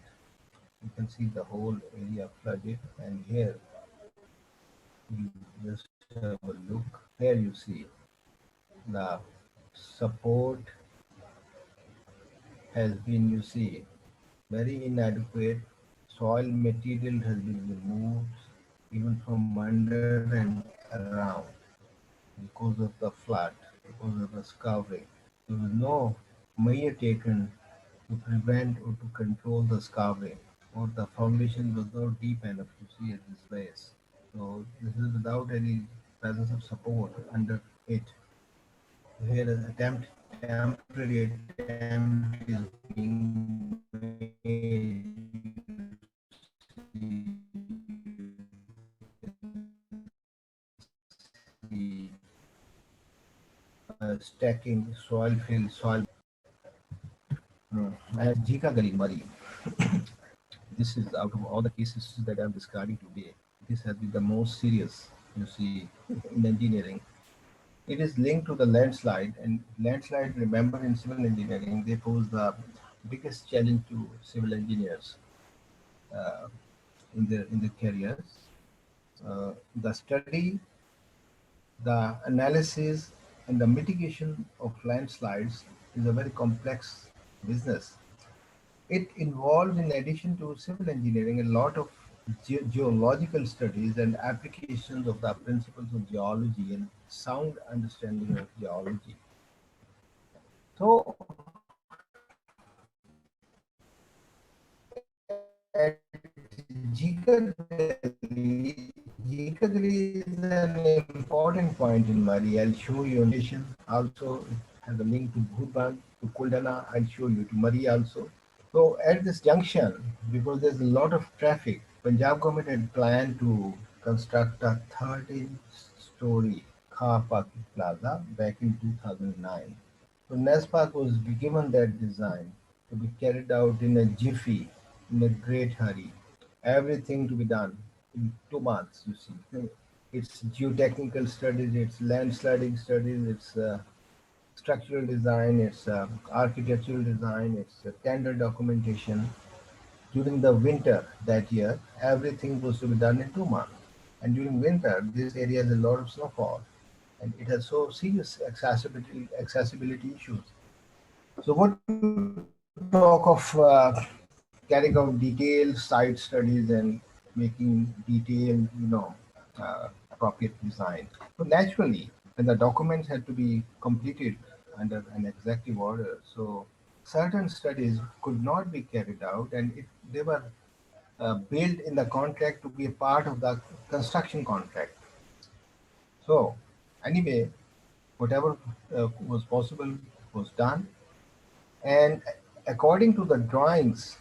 You can see the whole area flooded, and here you just have a look. Here you see the support has been, you see, very inadequate. Soil material has been removed even from under and around because of the flood, because of the scouring. There was no measure taken to prevent or to control the scouring, or the foundation was not deep enough to see at this base. So this is without any presence of support under it. Here an temporary attempt is being stacking soil fill soil. And Jika Gali Mari. This is out of all the cases that I'm describing today. This has been the most serious, you see, in engineering. It is linked to the landslide, and landslide, remember, in civil engineering, they pose the biggest challenge to civil engineers uh, in their careers. The study, the analysis, and the mitigation of landslides is a very complex business. It involves, in addition to civil engineering, a lot of geological studies and applications of the principles of geology and sound understanding of geology. So, at Jikagri is an important point in Mali. I'll show you on station. Also, it has a link to Bhurban, to Kuldana. I'll show you to Mari also. So at this junction, because there's a lot of traffic, Punjab government had planned to construct a 13-story car parking plaza back in 2009. So NESPAC was given that design to be carried out in a jiffy, in a great hurry. Everything to be done in 2 months, you see. It's geotechnical studies, it's landsliding studies, it's structural design, it's architectural design, it's tender documentation. During the winter that year, everything was to be done in 2 months. And during winter, this area has a lot of snowfall, and it has so serious accessibility issues. So, what to talk of carrying out detailed site studies and making detailed, appropriate design. So naturally, when the documents had to be completed under an executive order, so certain studies could not be carried out, and they were built in the contract to be a part of the construction contract. So anyway, whatever was possible was done, and according to the drawings,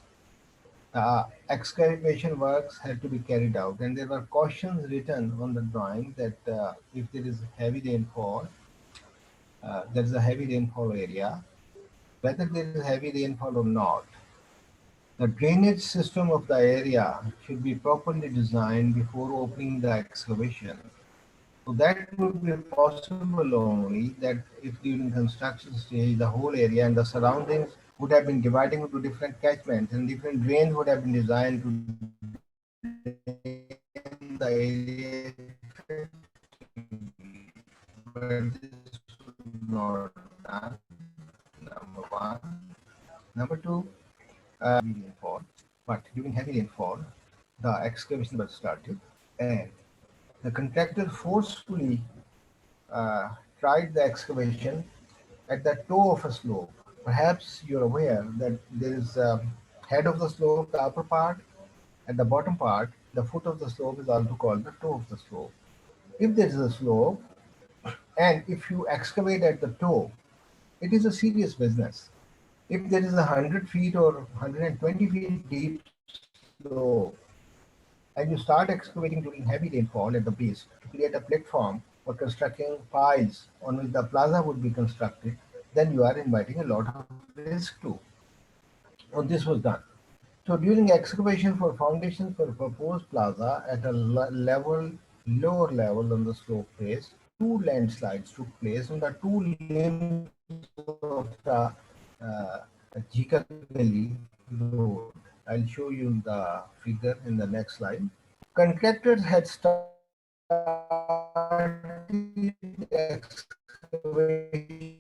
excavation works had to be carried out, and there were cautions written on the drawing that if there is heavy rainfall, there is a heavy rainfall area, whether there is heavy rainfall or not, the drainage system of the area should be properly designed before opening the excavation. So that would be possible only that if during construction stage the whole area and the surroundings would have been dividing into different catchments and different drains would have been designed to drain the area effectively. But this was not done. Number one. Number two, rainfall. But during heavy rainfall, the excavation was started and the contractor forcefully tried the excavation at the toe of a slope. Perhaps you're aware that there is a head of the slope, the upper part, at the bottom part, the foot of the slope is also called the toe of the slope. If there is a slope and if you excavate at the toe, it is a serious business. If there is 100 feet or 120 feet deep slope, and you start excavating during heavy rainfall at the base to create a platform for constructing piles on which the plaza would be constructed, then you are inviting a lot of risk too. So this was done. So during excavation for foundation for proposed plaza at a lower level on the slope face, two landslides took place on the two limbs of the Jika Gully road. I'll show you the figure in the next slide. Contractors had started excavation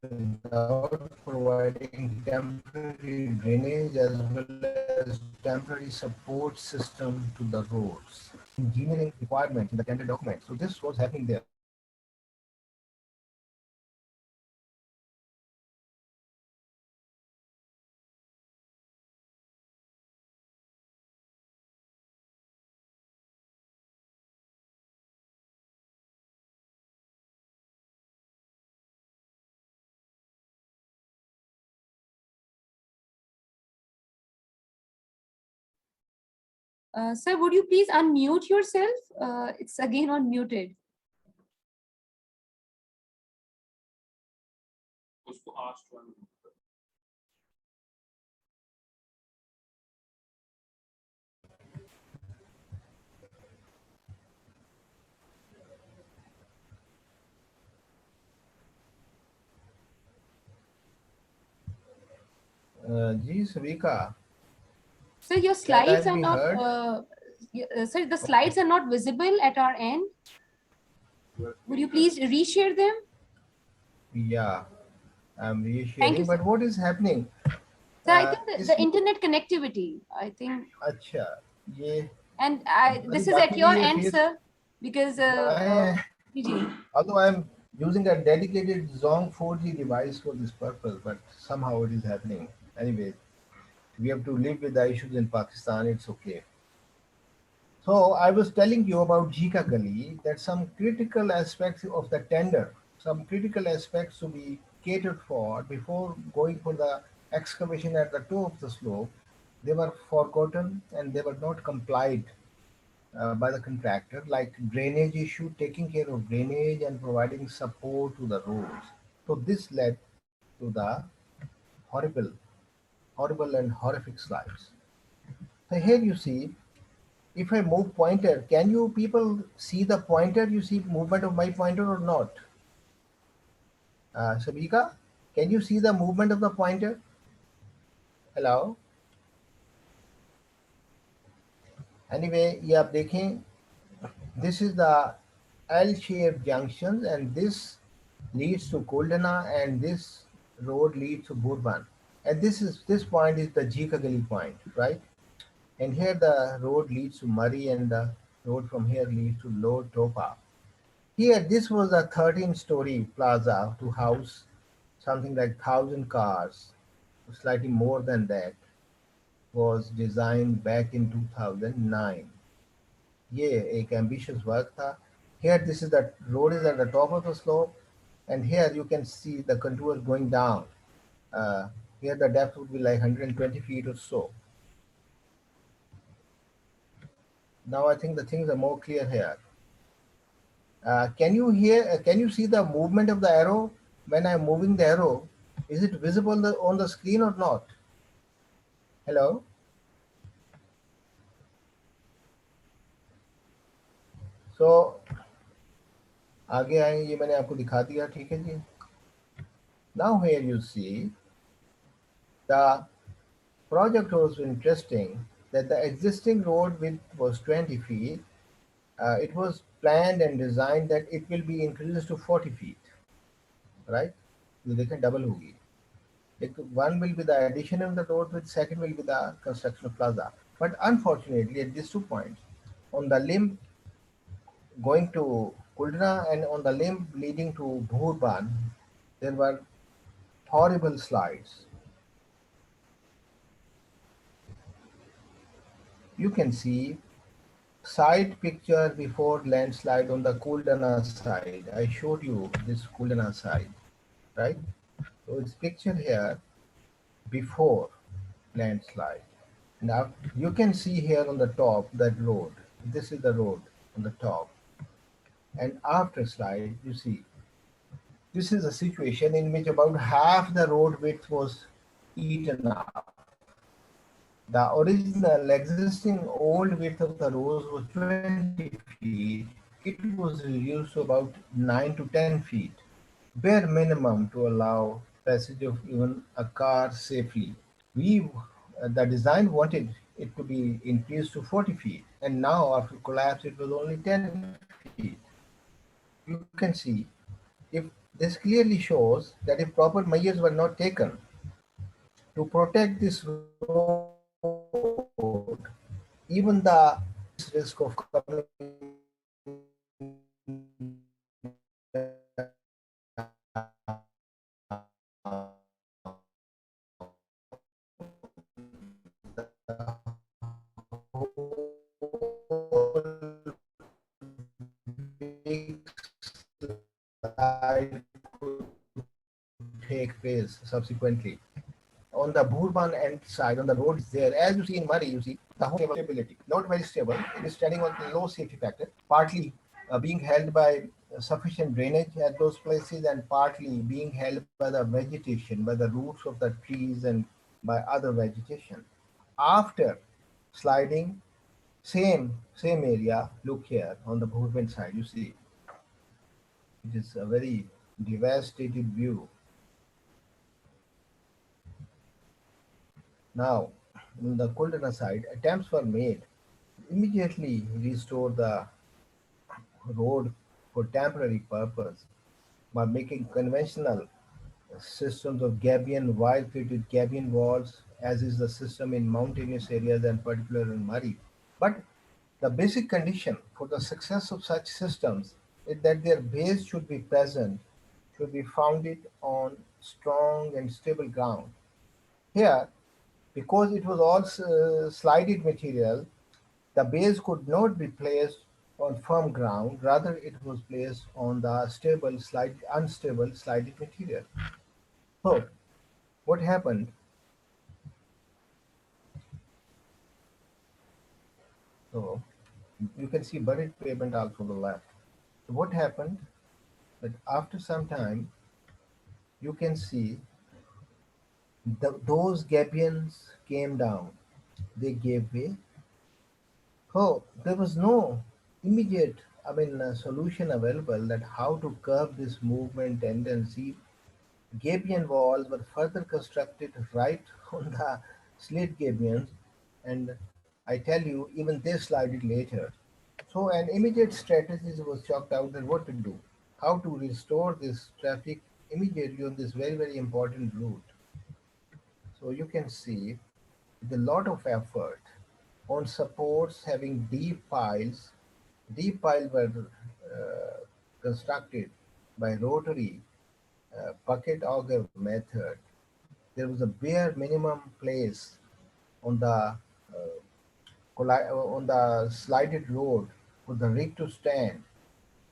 without providing temporary drainage as well as temporary support system to the roads. Engineering requirements in the tender documents. So this was happening there. Sir, would you please unmute yourself? It's again unmuted. Ji Savika. Sir, your slides are be not. heard? Sir, the slides are not visible at our end. Would you please reshare them? Yeah, I'm Thank resharing. you, sir. But what is happening? So I think the internet connectivity, I think. Acha, ye. And this is बाकी at your ये end, फिर- sir, because although I'm using a dedicated Zong 4G device for this purpose, but somehow it is happening. Anyway, we have to live with the issues in Pakistan. It's okay. So I was telling you about Jika Gali that some critical aspects of the tender, some critical aspects to be catered for before going for the excavation at the toe of the slope, they were forgotten and they were not complied by the contractor, like drainage issue, taking care of drainage and providing support to the roads. So this led to the horrible, horrible and horrific slides. So here you see, if I move pointer, can you people see the pointer? You see movement of my pointer or not? Sabika, can you see the movement of the pointer? Hello? Anyway, ये आप देखें, this is the L-shaped junction and this leads to Kuldana and this road leads to Burban. And this point is the Jikagali point, right? And here the road leads to Murray and the road from here leads to Lower Topa. Here, this was a 13-story plaza to house something like 1,000 cars, slightly more than that, was designed back in 2009. ये एक ambitious work था. Here, this is the road is at the top of the slope, and here you can see the contours going down. Uh, Here the depth would be like 120 feet or so. Now I think the things are more clear here. Can you hear? Can you see the movement of the arrow? When I'm moving the arrow, is it visible on the screen or not? Hello. So आगे आए ये मैंने आपको दिखा दिया ठीक है जी. Now here you see the project was interesting that the existing road width was 20 feet. It was planned and designed that it will be increased to 40 feet, right? You देखें double होगी. One will be the addition of the road width, second will be the construction of plaza. But unfortunately, at these 2 points, on the limb going to Kuldra and on the limb leading to Bhurban, there were horrible slides. You can see side picture before landslide on the Kuldana side. I showed you this Kuldana side, right? So it's picture here before landslide. Now you can see here on the top that road. This is the road on the top. And after slide, you see this is a situation in which about half the road width was eaten up. The original existing old width of the road was 20 feet. It was reduced to about 9 to 10 feet, bare minimum to allow passage of even a car safely. We, the design wanted it to be increased to 40 feet, and now after collapse it was only 10 feet. You can see if this clearly shows that if proper measures were not taken to protect this road, even the risk of coming take place subsequently. On the Bhurban end side, on the road is there. As you see in Murray, you see the whole stability. Not very stable. It is standing on the low safety factor, partly being held by sufficient drainage at those places and partly being held by the vegetation, by the roots of the trees and by other vegetation. After sliding, same area, look here on the Bhurban side, you see, it is a very devastated view. Now, on the Kuldana side, attempts were made to immediately restore the road for temporary purpose by making conventional systems of gabion, wire-fitted gabion walls, as is the system in mountainous areas and particularly in Murray. But the basic condition for the success of such systems is that their base should be present, should be founded on strong and stable ground. Here, because it was all slided material, the base could not be placed on firm ground, rather it was placed on the unstable slided material. So, what happened? So, you can see buried pavement also on the left. So what happened? That after some time, you can see those gabions came down. They gave way. So there was no immediate, solution available that how to curb this movement tendency. Gabion walls were further constructed right on the slit gabions, and I tell you, even they slided later. So an immediate strategy was chalked out that what to do, how to restore this traffic immediately on this very, very important route. So you can see with a lot of effort on supports having deep piles. Deep piles were constructed by rotary bucket auger method. There was a bare minimum place on the on the slided road for the rig to stand.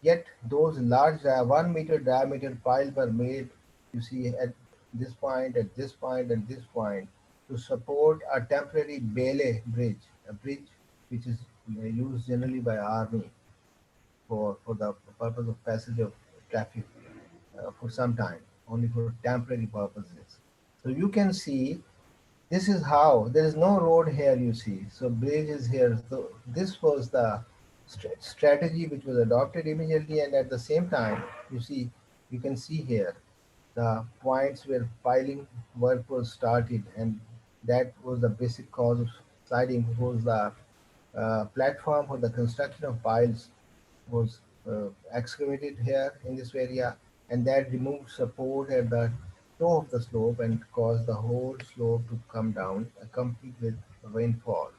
Yet those large 1 meter diameter piles were made, you see, at this point, at this point, and this point, to support a temporary belay bridge, a bridge which is used generally by army for the purpose of passage of traffic for some time, only for temporary purposes. So you can see this is how there is no road here, you see. So bridge is here. So this was the strategy which was adopted immediately, and at the same time, you can see here the points where piling work was started, and that was the basic cause of sliding. Was the platform for the construction of piles was excavated here in this area, and that removed support at the toe of the slope and caused the whole slope to come down, accompanied with rainfall.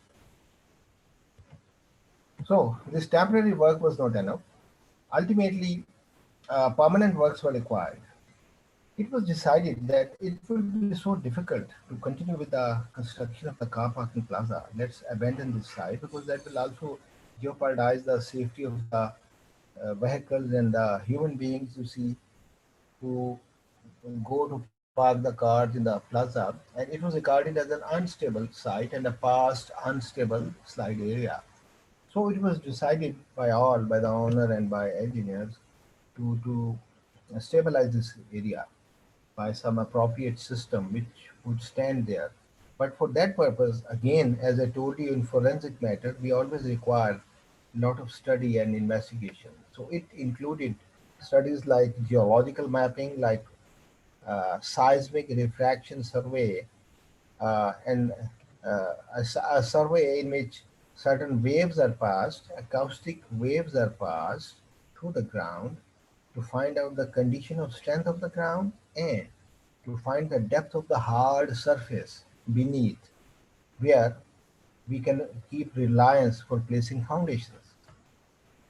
So this temporary work was not enough. Ultimately, permanent works were required. It was decided that it would be so difficult to continue with the construction of the car parking plaza. Let's abandon this site because that will also jeopardize the safety of the vehicles and the human beings, you see, who go to park the cars in the plaza. And it was regarded as an unstable site and a past unstable slide area. So it was decided by all, by the owner and by engineers, to stabilize this area by some appropriate system which would stand there. But for that purpose, again, as I told you in forensic matter, we always require a lot of study and investigation. So it included studies like geological mapping, like seismic refraction survey, and a survey in which certain waves are passed, acoustic waves are passed through the ground to find out the condition of strength of the ground and to find the depth of the hard surface beneath where we can keep reliance for placing foundations.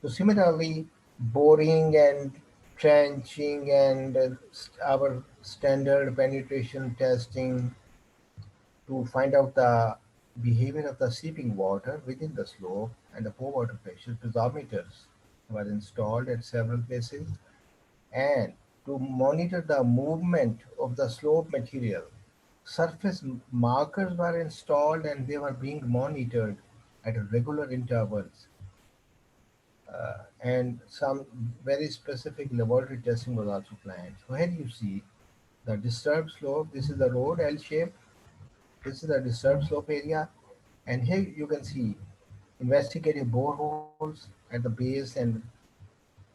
So similarly, boring and trenching and our standard penetration testing to find out the behavior of the seeping water within the slope and the pore water pressure piezometers were installed at several places and to monitor the movement of the slope material. Surface markers were installed and they were being monitored at regular intervals. And some very specific laboratory testing was also planned. So here you see the disturbed slope. This is the road L shape. This is the disturbed slope area. And here you can see investigative boreholes at the base and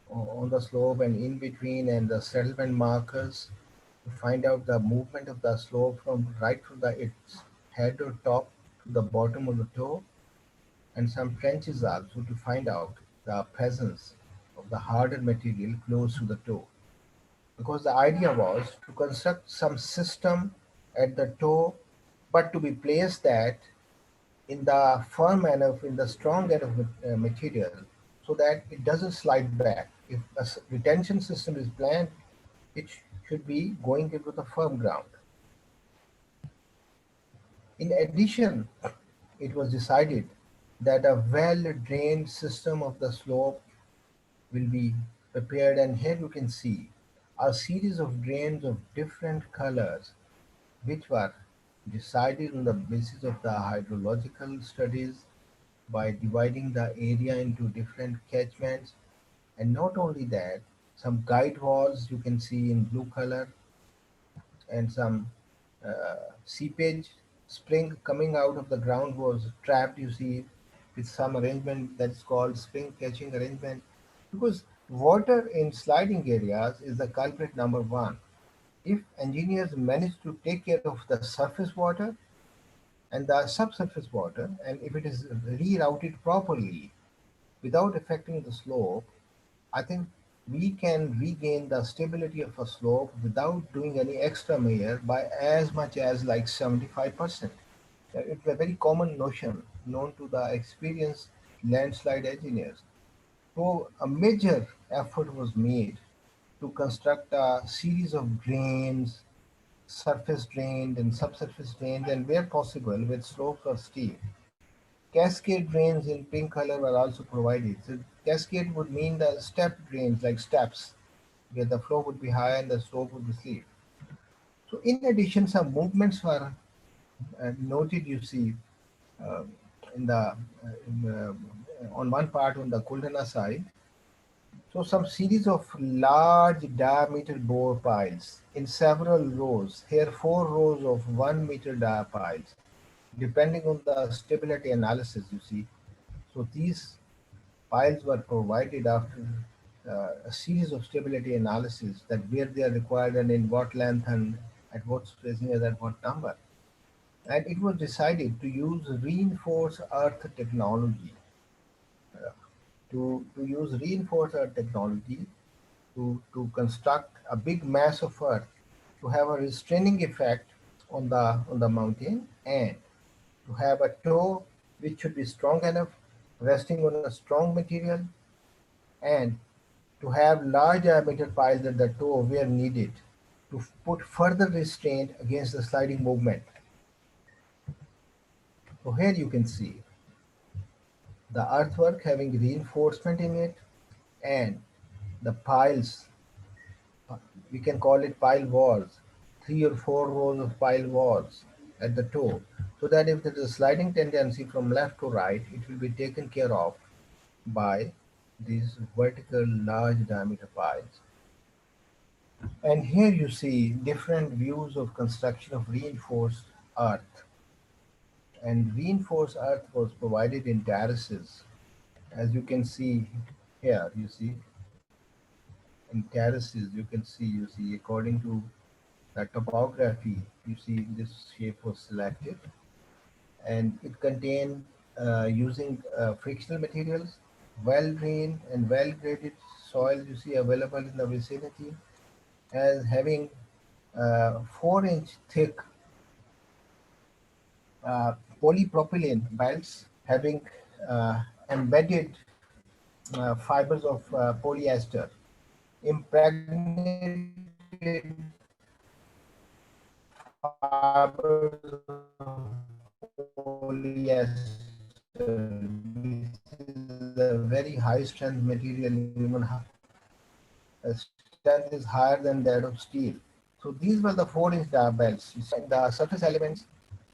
on the slope and in between and the settlement markers to find out the movement of the slope from right from the its head or top to the bottom of the toe, and some trenches also to find out the presence of the harder material close to the toe. Because the idea was to construct some system at the toe, but to be placed that in the firm manner, in the strong end of material, so that it doesn't slide back. If a retention system is planned, it should be going into the firm ground. In addition, it was decided that a well-drained system of the slope will be prepared, and here you can see a series of drains of different colors which were decided on the basis of the hydrological studies by dividing the area into different catchments. And not only that, some guide walls you can see in blue color and some seepage spring coming out of the ground was trapped, you see, with some arrangement that's called spring catching arrangement, because water in sliding areas is the culprit number one. If engineers manage to take care of the surface water and the subsurface water, and if it is rerouted properly without affecting the slope, I think we can regain the stability of a slope without doing any extra measure by as much as like 75%. It's a very common notion known to the experienced landslide engineers. So a major effort was made to construct a series of drains, surface drained and subsurface drained, and where possible with slopes or steep. Cascade drains in pink color were also provided. So cascade would mean the step drains like steps, where the flow would be high and the slope would be steep. So in addition, some movements were noted. You see, uh, on one part on the Kuldana side. So some series of large diameter bore piles in several rows. Here, 4 rows of 1 meter dia piles, depending on the stability analysis. You see, so these piles were provided after a series of stability analysis that where they are required and in what length and at what spacing and at what number. And it was decided to use reinforced earth technology, to use reinforced earth technology to construct a big mass of earth to have a restraining effect on the mountain and to have a toe which should be strong enough, resting on a strong material, and to have large diameter piles at the toe where needed to put further restraint against the sliding movement. So here you can see the earthwork having reinforcement in it and the piles, we can call it pile walls, 3 or 4 rows of pile walls at the toe, so that if there is a sliding tendency from left to right, it will be taken care of by these vertical large diameter piles. And here you see different views of construction of reinforced earth. And reinforced earth was provided in terraces. As you can see here, you see in terraces, you see according to the topography, you see this shape was selected and it contained using frictional materials, well drained and well graded soil you see available in the vicinity, as having 4-inch thick polypropylene belts having embedded fibers of polyester impregnated fibers of polyester. This is a very high strength material, even strength is higher than that of steel. So these were the 4-inch dia belts. You see the surface elements,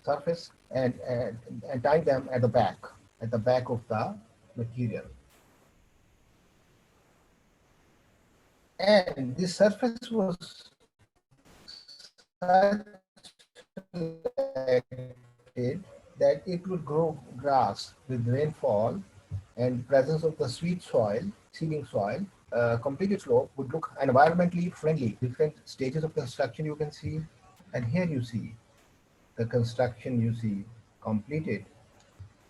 surface and tying them at the back of the material. And this surface was such selected that it would grow grass with rainfall and presence of the sweet soil, seeding soil. Completed slope would look environmentally friendly. Different stages of construction you can see, and here you see the construction you see completed,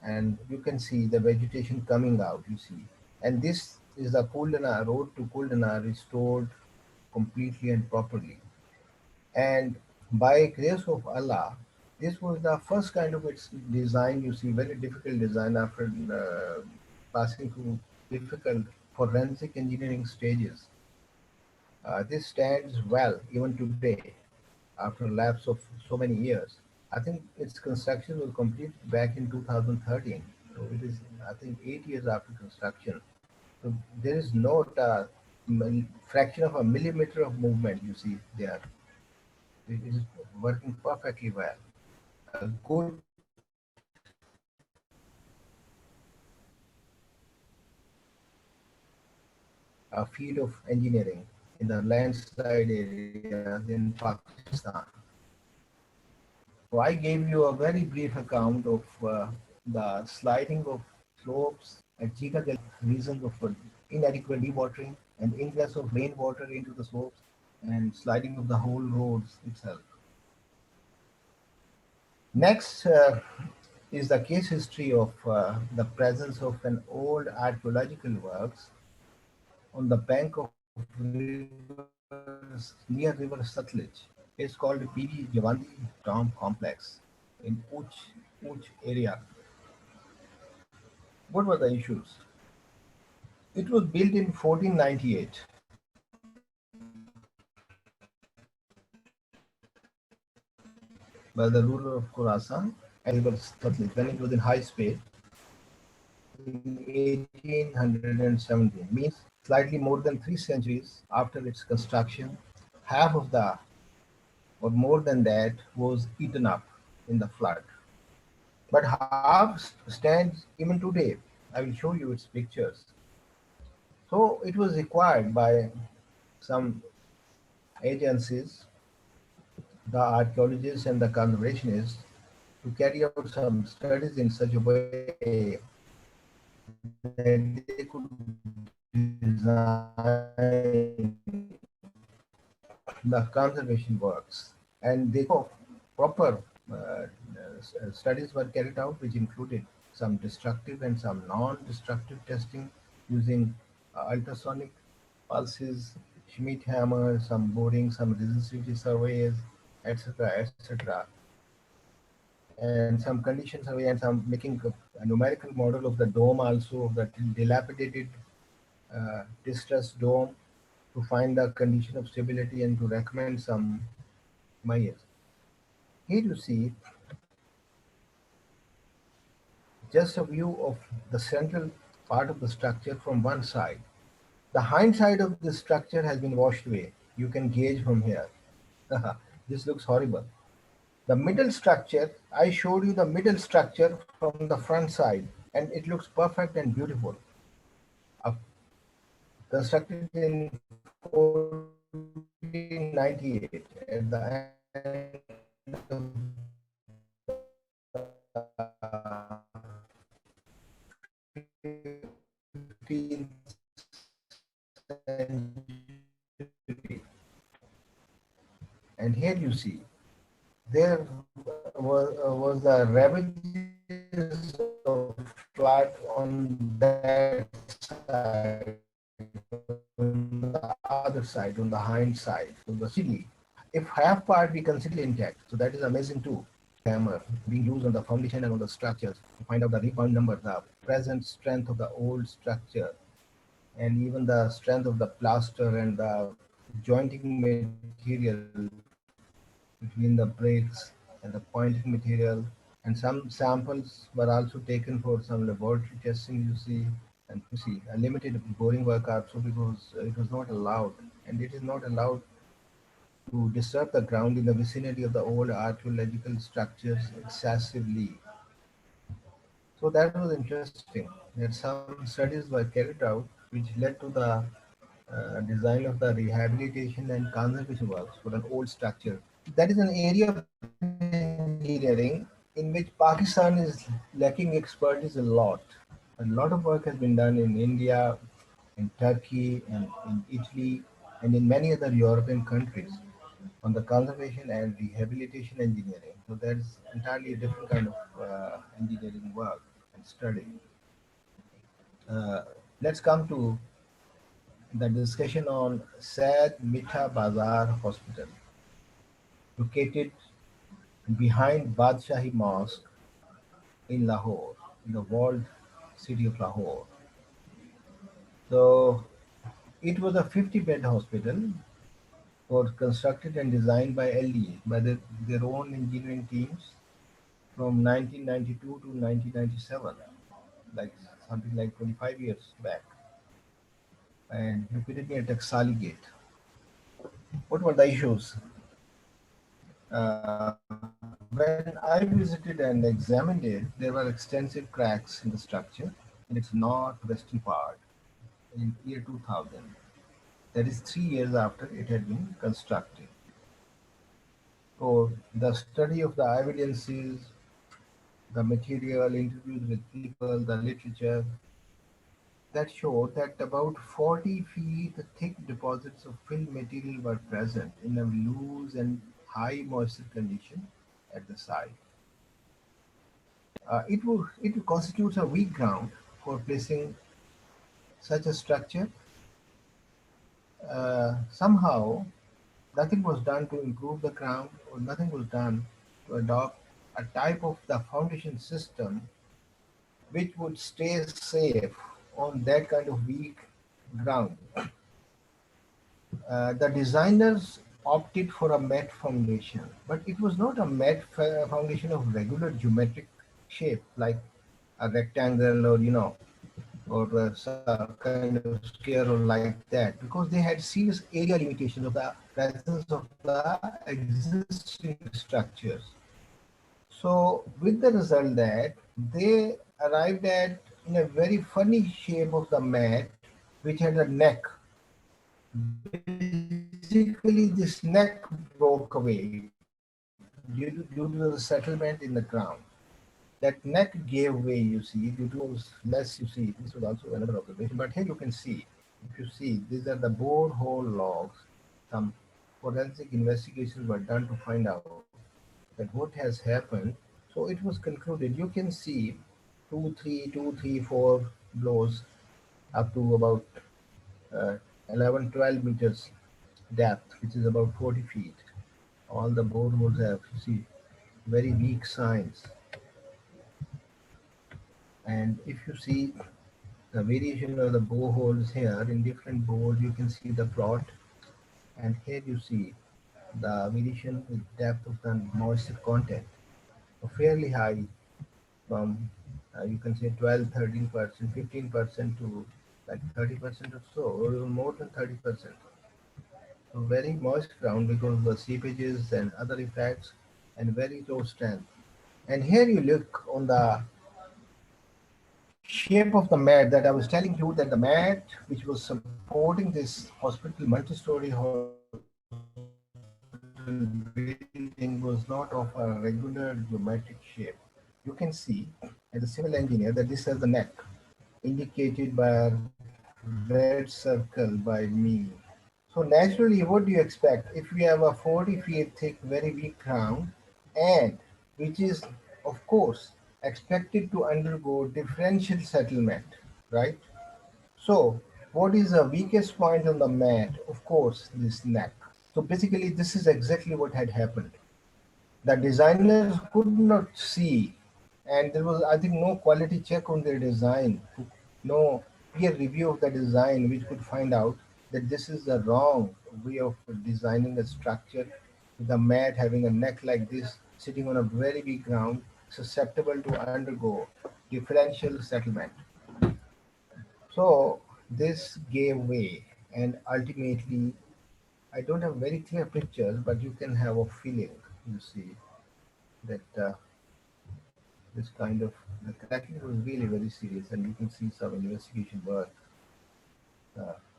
and you can see the vegetation coming out. You see, and this is the Kuldana road to Kuldana restored completely and properly. And by grace of Allah, this was the first kind of its design. You see, very difficult design after passing through difficult forensic engineering stages. This stands well even today after a lapse of so many years. I think its construction was completed back in 2013. So it is, I think, 8 years after construction. So there is not a fraction of a millimeter of movement you see there. It is working perfectly well. A good field of engineering in the landslide areas in Pakistan. So I gave you a very brief account of the sliding of slopes at Chika reasons of inadequate dewatering and ingress of rainwater into the slopes and sliding of the whole roads itself. Next is the case history of the presence of an old archaeological works on the bank of near river Satluj. It's called PV Javandi Tomb Complex in Uch area. What were the issues? It was built in 1498 by the ruler of Khorasan and river Satluj when it was in high speed in 1817, means slightly more than 3 centuries after its construction. Half of the, or more than that, was eaten up in the flood. But half stands even today. I will show you its pictures. So it was required by some agencies, the archaeologists and the conservationists, to carry out some studies in such a way that they could design the conservation works. And they proper studies were carried out, which included some destructive and some non-destructive testing using ultrasonic pulses, Schmidt hammer, some boring, some resistivity surveys, etc., etc., and some condition survey and some making a numerical model of the dome also of the dilapidated distressed dome to find the condition of stability and to recommend some measures. Here you see just a view of the central part of the structure from one side. The hind side of the structure has been washed away. You can gauge from here. This looks horrible. The middle structure, I showed you the middle structure from the front side, and it looks perfect and beautiful. Constructed in 1498 at the end of the 15th century. And here you see, there was the ravages of flood on that side, on the other side, on the hind side, on the city. If half part we consider intact, so that is amazing too. Hammer being used on the foundation and on the structures to find out the rebound number, the present strength of the old structure, and even the strength of the plaster and the jointing material between the bricks and the pointing material. And some samples were also taken for some laboratory testing, you see. And you see, a limited boring work also because it was not allowed, and it is not allowed to disturb the ground in the vicinity of the old archaeological structures excessively. So that was interesting that some studies were carried out which led to the design of the rehabilitation and conservation works for an old structure. That is an area of engineering in which Pakistan is lacking expertise a lot. A lot of work has been done in India, in Turkey, and in Italy, and in many other European countries on the conservation and rehabilitation engineering. So that's entirely a different kind of engineering work and study. Uh, let's come to the discussion on Said Mitha Bazar Hospital, located behind Badshahi Mosque in Lahore, in the walled city of Lahore. So it was a 50-bed hospital, was constructed and designed by LDA, by their own engineering teams from 1992 to 1997, like something like 25 years back, and located near Taksali Gate. What were the issues? When I visited and examined it, there were extensive cracks in the structure in its northwestern part in year 2000. That is 3 years after it had been constructed. So the study of the evidences, the material, interviews with people, the literature, that showed that about 40 feet thick deposits of fill material were present in a loose and high moisture condition at the site. It constitutes a weak ground for placing such a structure, somehow nothing was done to improve the ground, or nothing was done to adopt a type of the foundation system which would stay safe on that kind of weak ground. The designers opted for a mat foundation, but it was not a mat foundation of regular geometric shape like a rectangle, or or some kind of square or like that, because they had serious area limitations of the presence of the existing structures. So with the result that they arrived at in a very funny shape of the mat, which had a neck. Basically, this neck broke away due to the settlement in the ground. That neck gave way, you see, due to less, you see. This was also another observation. But here you can see, if you see, these are the borehole logs. Some forensic investigations were done to find out that what has happened. So it was concluded. You can see 4 blows up to about uh, 11, 12 meters depth, which is about 40 feet. All the boreholes have, you see, very weak signs. And if you see the variation of the boreholes here in different bores, you can see the plot. And here you see the variation with depth of the moisture content, fairly high, from you can say 12, 13%, 15% to like 30% or so, or even more than 30%. So very moist ground because of the seepages and other effects, and very low strength. And here you look on the shape of the mat that I was telling you, that the mat which was supporting this hospital, multi-story hospital building, was not of a regular geometric shape. You can see as a civil engineer that this is the neck, indicated by a red circle by me. So naturally, what do you expect? If we have a 40 feet thick, very weak ground, and which is, of course, expected to undergo differential settlement, right? So, what is the weakest point on the mat? Of course, this neck. So basically, this is exactly what had happened. The designers could not see, and there was, I think, no quality check on their design, no peer review of the design, which could find out that this is the wrong way of designing a structure with a mat having a neck like this, sitting on a very big ground, susceptible to undergo differential settlement. So this gave way, and ultimately, I don't have very clear pictures, but you can have a feeling. You see that this kind of the cracking was really very serious, and you can see some investigation work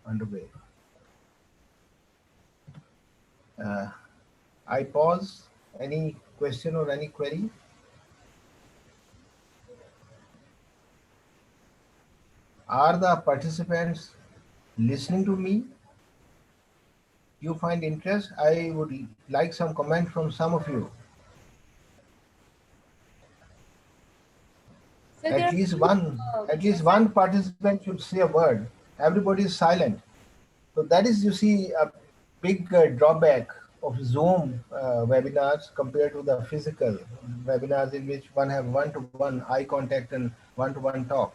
underway. Uh, I pause. Any question or any query? Are the participants listening to me? You find interest? I would like some comment from some of you. So there At are least few, one, at least Joseph, one participant should say a word. Everybody is silent. So that is, you see, a big drawback of Zoom webinars compared to the physical webinars, in which one have one-to-one eye contact and one-to-one talk.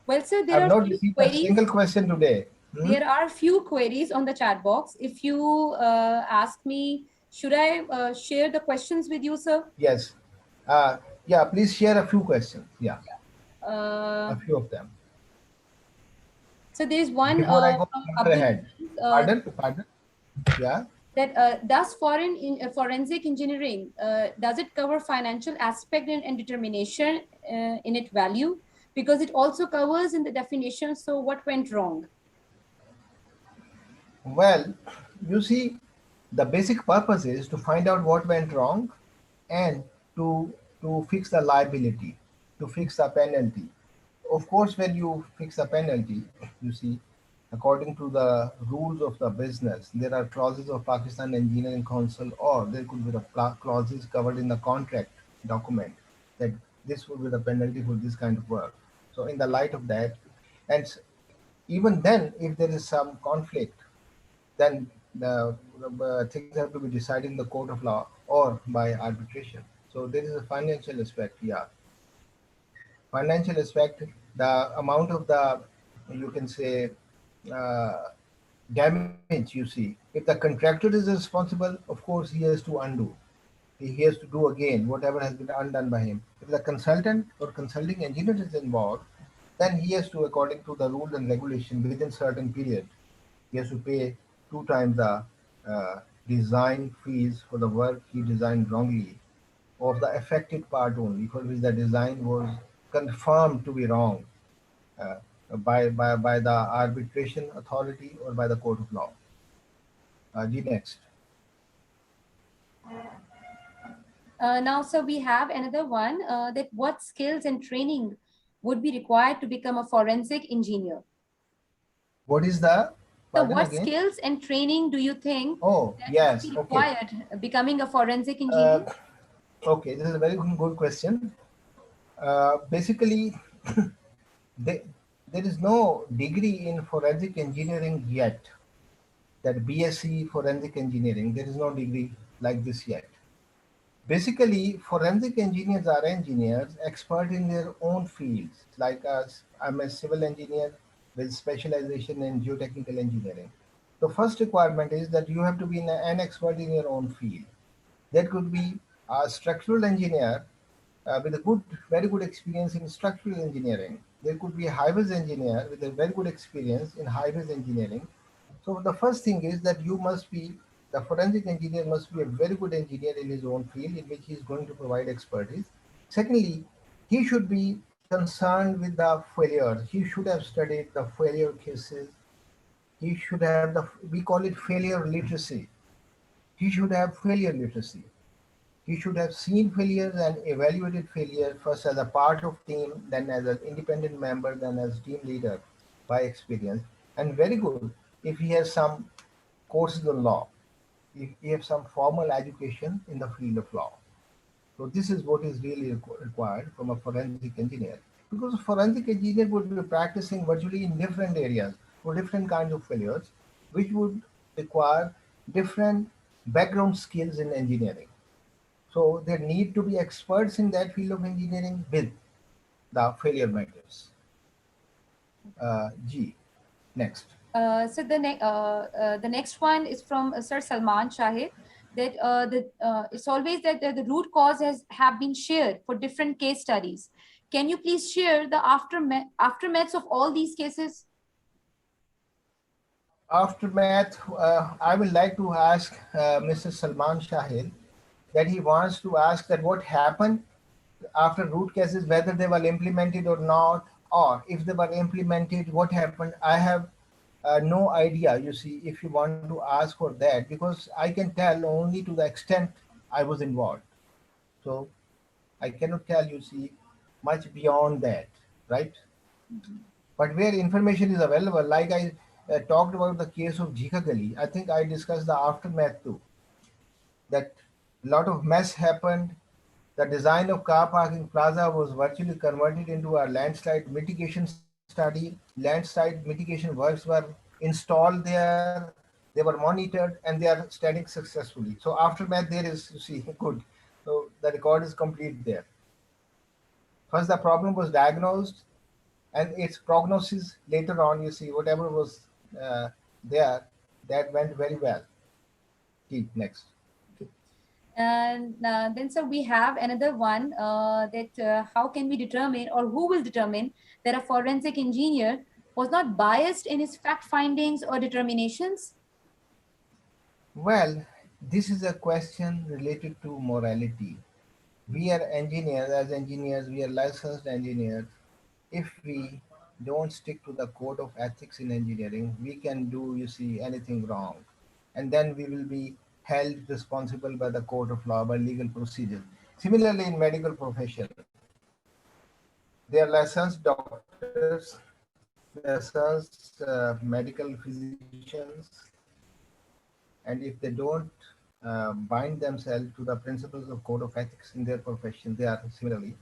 well, sir, I've there are not few received a queries. single question today. There are few queries on the chat box. If you ask me, should I share the questions with you, sir? Yes. Yeah, please share a few questions. Yeah, Uh, a few of them. so there's one Before I go from further Abdul ahead. Aziz, Pardon? Yeah. that does forensic engineering, does it cover financial aspect and determination in its value? Because it also covers in the definition. So what went wrong? Well, you see, the basic purpose is to find out what went wrong and to fix the liability, to fix the penalty. Of course, when you fix a penalty, you see, according to the rules of the business, there are clauses of Pakistan Engineering Council, or there could be the clauses covered in the contract document that this would be the penalty for this kind of work. So, in the light of that, and Even then, if there is some conflict, then the things have to be decided in the court of law or by arbitration. So there is a financial aspect, yeah. Financial aspect, the amount of the, you can say, uh, damage you see. If the contractor is responsible, of course he has to undo. He has to do again whatever has been undone by him. If the consultant or consulting engineer is involved, then he has to, according to the rules and regulation, within certain period, he has to pay two times the uh, design fees for the work he designed wrongly, of the affected part only, for which the design was confirmed to be wrong uh, by the arbitration authority or by the court of law. The next. Now, so we have another one that what skills and training would be required to become a forensic engineer? What is the, So pardon what again? skills and training do you think Oh, that would yes, be okay. required becoming a forensic Uh, engineer? okay, this is a very good question. Basically, they, there is no degree in forensic engineering yet, that BSc forensic engineering, there is no degree like this yet. Basically, forensic engineers are engineers expert in their own fields. Like us, I'm a civil engineer with specialization in geotechnical engineering. The first requirement is that you have to be an expert in your own field. That could be a structural engineer with a good, very good experience in structural engineering. There could be a highways engineer with a very good experience in highways engineering. So the first thing is that you must be, the forensic engineer must be a very good engineer in his own field in which he is going to provide expertise. Secondly, he should be concerned with the failures. He should have studied the failure cases. He should have the, we call it failure literacy. He should have failure literacy. He should have seen failures and evaluated failure first as a part of team, then as an independent member, then as team leader by experience. And very good if he has some courses on law, if he has some formal education in the field of law. So this is what is really required from a forensic engineer. Because a forensic engineer would be practicing virtually in different areas for different kinds of failures, which would require different background skills in engineering. So there need to be experts in that field of engineering with the failure matters. G. Next. The next one is from Sir Salman Shahid. That it's always that the root causes have been shared for different case studies. Can you please share the aftermaths of all these cases? Aftermath, I would like to ask Mr. Salman Shahid that he wants to ask that what happened after root cases, whether they were implemented or not, or if they were implemented, what happened. I have no idea, you see, if you want to ask for that, because I can tell only to the extent I was involved. So I cannot tell, you see, much beyond that, right? But where information is available, like I talked about the case of Jika Gali, I think I discussed the aftermath too, that a lot of mess happened. The design of car parking plaza was virtually converted into a landslide mitigation study. Landslide mitigation works were installed there, they were monitored, and they are standing successfully. So aftermath there is, you see, good. So the record is complete there. First, the problem was diagnosed, and its prognosis later on, you see, whatever was there, that went very well. Keep next. And then, so we have another one that how can we determine or who will determine that a forensic engineer was not biased in his fact findings or determinations? Well, this is a question related to morality. We are engineers, as engineers, we are licensed engineers. If we don't stick to the code of ethics in engineering, we can do, you see, anything wrong. And then we will be held responsible by the court of law, by legal procedure. Similarly, in medical profession, they are licensed doctors, licensed medical physicians, and if they don't bind themselves to the principles of code of ethics in their profession, they are similarly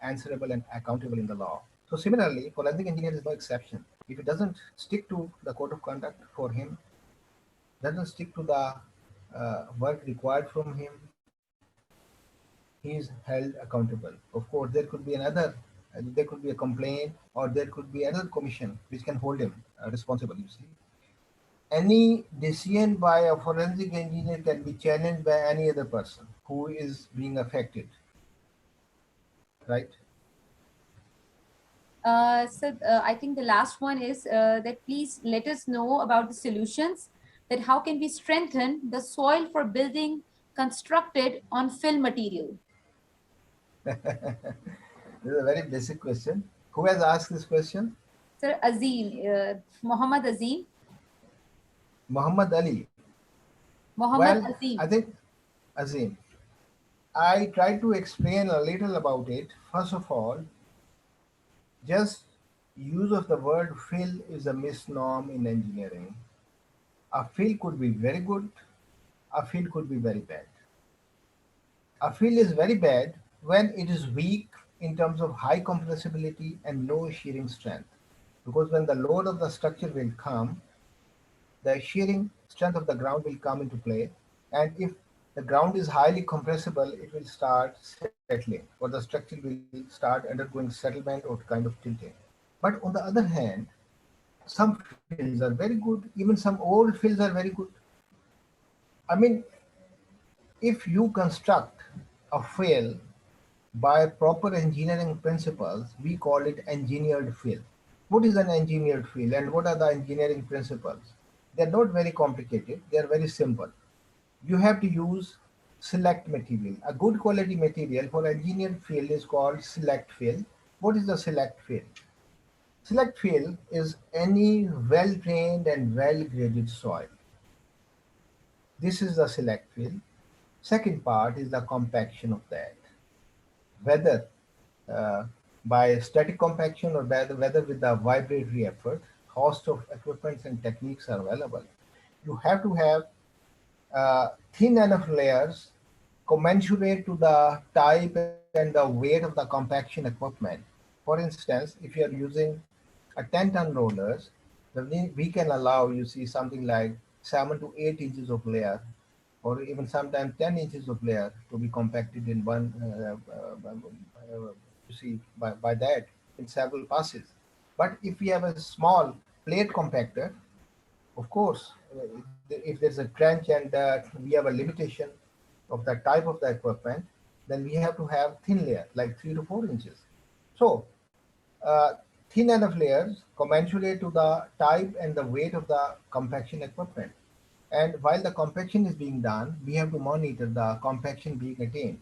answerable and accountable in the law. So similarly, forensic engineer is no exception. If he doesn't stick to the code of conduct for him, doesn't stick to the work required from him, he is held accountable. Of course, there could be a complaint, or there could be another commission which can hold him responsible. You see, any decision by a forensic engineer can be challenged by any other person who is being affected, right? I think the last one is that please let us know about the solutions, that how can we strengthen the soil for building constructed on fill material. This is a very basic question. Who has asked this question? Sir Azim, Muhammad Azim, Muhammad Ali. Muhammad Well, I Azim. think Azim. I tried to explain a little about it. First of all, just use of the word fill is a misnomer in engineering. A fill could be very good, a fill could be very bad. A fill is very bad when it is weak in terms of high compressibility and low shearing strength. Because when the load of the structure will come, the shearing strength of the ground will come into play. And if the ground is highly compressible, it will start settling, or the structure will start undergoing settlement or kind of tilting. But on the other hand, some fields are very good, even some old fields are very good. I mean, if you construct a field by proper engineering principles, we call it engineered field. What is an engineered field and what are the engineering principles? They're not very complicated, they're very simple. You have to use select material. A good quality material for engineered field is called select field. What is the select field? Select field is any well-drained and well-graded soil. This is the select field. Second part is the compaction of that. Whether uh, by static compaction or whether with the vibratory effort, host of equipments and techniques are available. You have to have thin enough layers commensurate to the type and the weight of the compaction equipment. For instance, if you are using a 10-ton rollers, then we can allow, you see, something like 7 to 8 inches of layer, or even sometimes 10 inches of layer to be compacted in one, you see, by that in several passes. But if we have a small plate compactor, of course, if there's a trench and we have a limitation of the type of the equipment, then we have to have thin layer, like 3 to 4 inches. So, uh, thin enough layers commensurate to the type and the weight of the compaction equipment. And while the compaction is being done, we have to monitor the compaction being attained.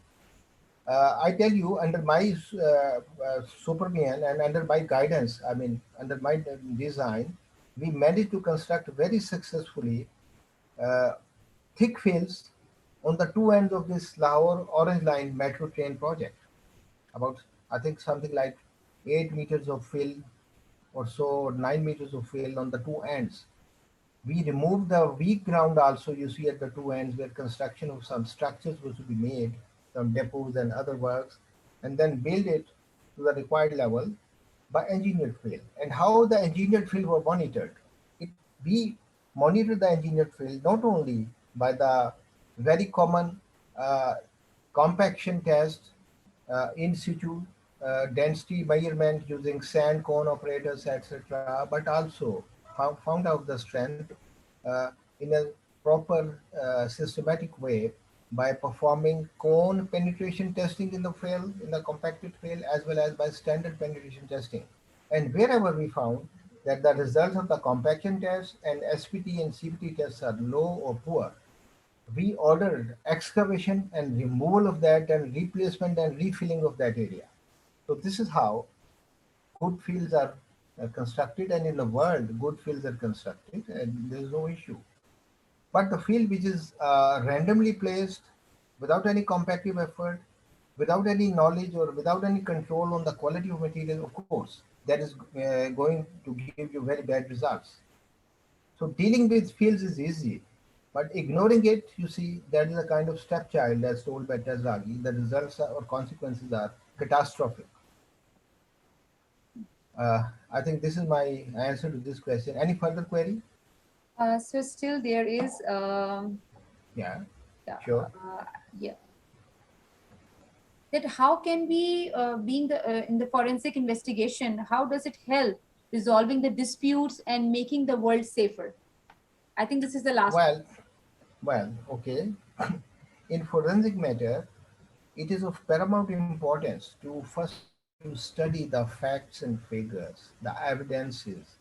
I tell you, under my supervision and under my guidance, I mean, under my design, we managed to construct very successfully uh, thick fills on the two ends of this Lahore Orange Line metro train project. About, I think, something like 8 meters of fill or so, 9 meters of fill on the two ends. We removed the weak ground also, you see, at the two ends where construction of some structures was to be made, some depots and other works, and then build it to the required level by engineered field. And how the engineered field were monitored? It, we monitored the engineered field not only by the very common uh, compaction test, in situ density measurement using sand cone operators, etc., but also found out the strength in a proper systematic way by performing cone penetration testing in the field, in the compacted field, as well as by standard penetration testing. And wherever we found that the results of the compaction test and SPT and CPT tests are low or poor, we ordered excavation and removal of that and replacement and refilling of that area. So this is how good fields are constructed, and in the world, good fields are constructed, and there is no issue. But the field which is randomly placed without any compactive effort, without any knowledge or without any control on the quality of material, of course, that is going to give you very bad results. So dealing with fields is easy, but ignoring it, you see, that is a kind of stepchild as told by Terzaghi. The results or consequences are catastrophic. Uh, I think this is my answer to this question. Any further query? So still there is, Yeah, yeah, sure. yeah. That how can we, being the in the forensic investigation, how does it help resolving the disputes and making the world safer? I think this is the last. Well, okay. In forensic matter, it is of paramount importance to first to study the facts and figures, the evidences,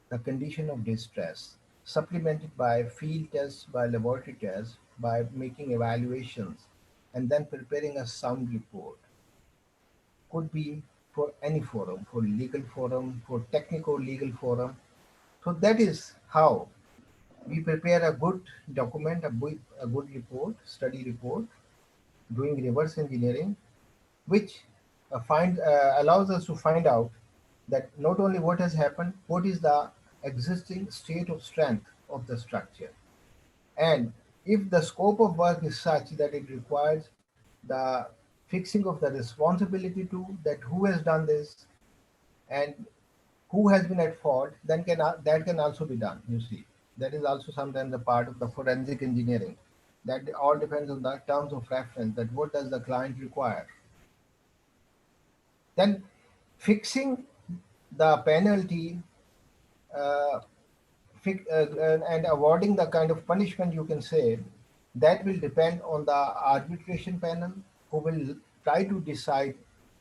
the condition of distress, supplemented by field tests, by laboratory tests, by making evaluations, and then preparing a sound report. Could be for any forum, for legal forum, for technical legal forum. So that is how we prepare a good document, a good report, study report, doing reverse engineering, which allows us to find out that not only what has happened, what is the existing state of strength of the structure, and if the scope of work is such that it requires the fixing of the responsibility to that who has done this and who has been at fault, then that can also be done. You see, that is also sometimes a part of the forensic engineering. That all depends on the terms of reference. That what does the client require? Then fixing the penalty, uh, and awarding the kind of punishment, you can say, that will depend on the arbitration panel, who will try to decide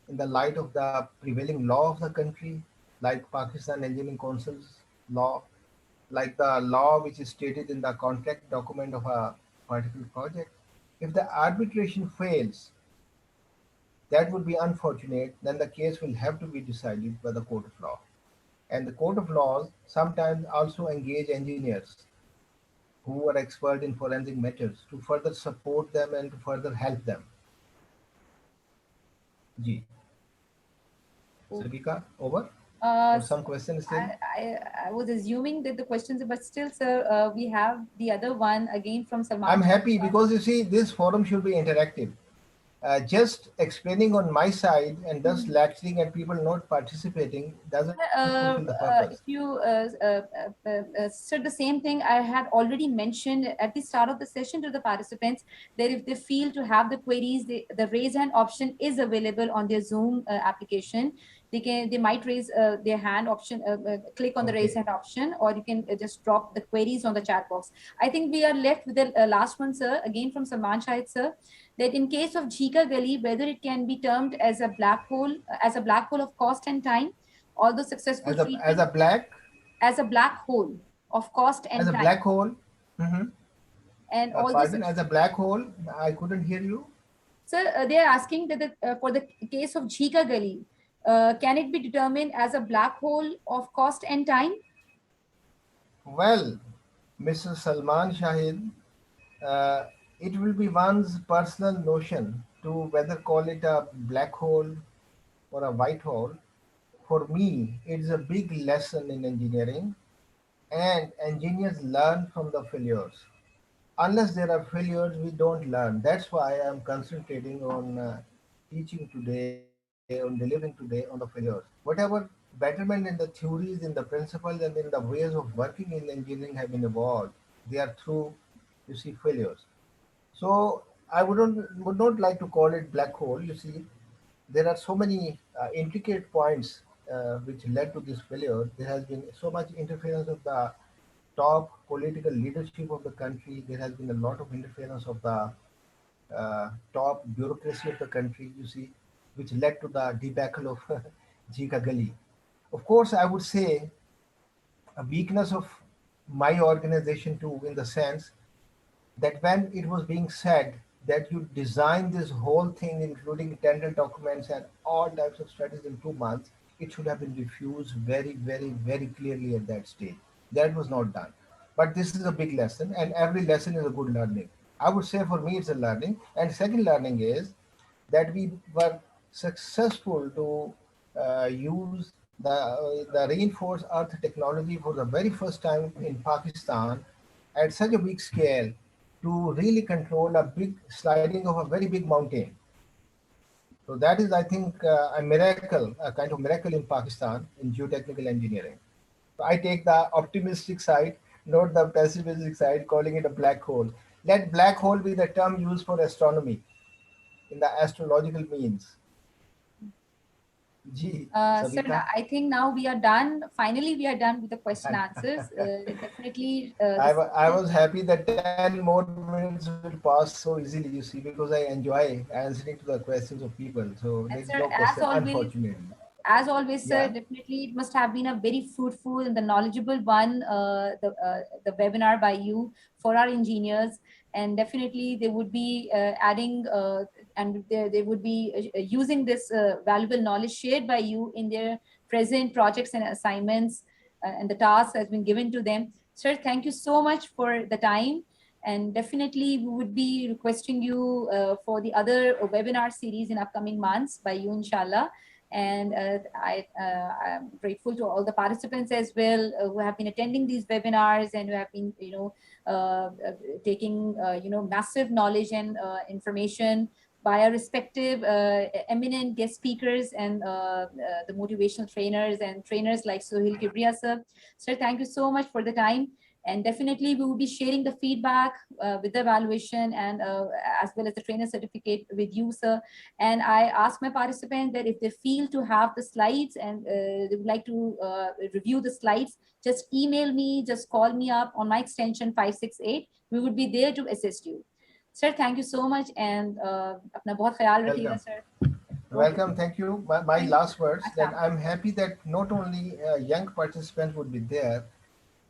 in the light of the prevailing law of the country, like Pakistan Engineering Council's law, like the law which is stated in the contract document of a particular project. If the arbitration fails, that would be unfortunate. Then the case will have to be decided by the court of law. And the court of laws sometimes also engage engineers who are expert in forensic matters to further support them and to further help them. Ji. Sabika, over? Or So some question still? I was assuming that the questions, but still, sir, we have the other one again from I'm Salman. happy because you see, this forum should be interactive. Just explaining on my side and thus lecturing and people not participating doesn't fulfill the purpose. If you said the same thing, I had already mentioned at the start of the session to the participants that if they feel to have the queries, the raise hand option is available on their Zoom application. They might raise their hand option, click on the raise Okay. hand option, or you can just drop the queries on the chat box. I think we are left with the last one, sir, again from Salman Shahid, sir, that in case of Jhika Gali, whether it can be termed as a black hole of cost and time, although successful As a treatment, black, as a black hole of cost as and a time. black hole. Mhm. And although, Pardon, as a black hole, I couldn't hear you. sir, they are asking that for the case of Jhika Gali, can it be determined as a black hole of cost and time? Well, Mr. Salman Shahid, uh, it will be one's personal notion to whether call it a black hole or a white hole. For me, it's a big lesson in engineering, and engineers learn from the failures. Unless there are failures, we don't learn. That's why I'm concentrating on teaching today, on delivering today on the failures. Whatever betterment in the theories, in the principles, and in the ways of working in engineering have been evolved, they are through, you see, failures. So I would not like to call it black hole. You see, there are so many intricate points which led to this failure. There has been so much interference of the top political leadership of the country. There has been a lot of interference of the top bureaucracy of the country. You see, which led to the debacle of Jika Gali. Of course, I would say a weakness of my organization too, in the sense that when it was being said that you design this whole thing, including tender documents and all types of studies in 2 months, it should have been refused very, very, very clearly at that stage. That was not done. But this is a big lesson, and every lesson is a good learning. I would say for me, it's a learning. And second learning is that we were successful to use the reinforced earth technology for the very first time in Pakistan at such a big scale to really control a big sliding of a very big mountain. So that is, I think, a miracle, a kind of miracle in Pakistan in geotechnical engineering. So I take the optimistic side, not the pessimistic side, calling it a black hole. Let black hole be the term used for astronomy in the astrological means. Gee, Sir, Savita. I think now we are done. Finally, we are done with the question answers. Definitely, I was happy that 10 more minutes will pass so easily, you see, because I enjoy answering to the questions of people. So there is and no sir, question, unfortunately. as always, Yeah. sir, definitely it must have been a very fruitful and the knowledgeable one, the webinar by you for our engineers. And definitely they would be adding and they would be using this valuable knowledge shared by you in their present projects and assignments and the task has been given to them. Sir, thank you so much for the time. And definitely we would be requesting you for the other webinar series in upcoming months by you, inshallah. And I'm grateful to all the participants as well who have been attending these webinars and who have been, taking, massive knowledge and information by our respective eminent guest speakers and the motivational trainers and trainers like Sohail Kibriya sir. Sir, thank you so much for the time. And definitely we will be sharing the feedback with the evaluation and as well as the trainer certificate with you, sir. And I ask my participants that if they feel to have the slides and they would like to review the slides, just email me, just call me up on my extension 568. We would be there to assist you. Sir, thank you so much. And apna bahut khayal rakhiyega, Welcome. sir. Okay. Welcome. Thank you. My Thank you, last sir. words that Assalamu I'm happy that not only young participants would be there,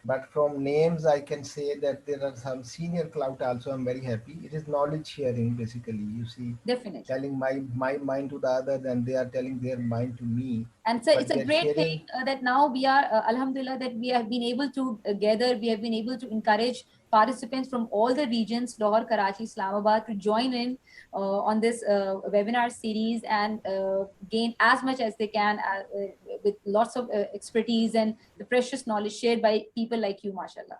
but from names I can say that there are some senior clout also. I'm very happy. It is knowledge sharing basically. You see, Definitely. telling my mind to the other, and they are telling their mind to me. And so it's But a they're great thing sharing. that now we are, Alhamdulillah, that we have been able to gather, we have been able to encourage participants from all the regions, Lahore, Karachi, Islamabad, to join in on this webinar series and gain as much as they can with lots of expertise and the precious knowledge shared by people like you, mashallah.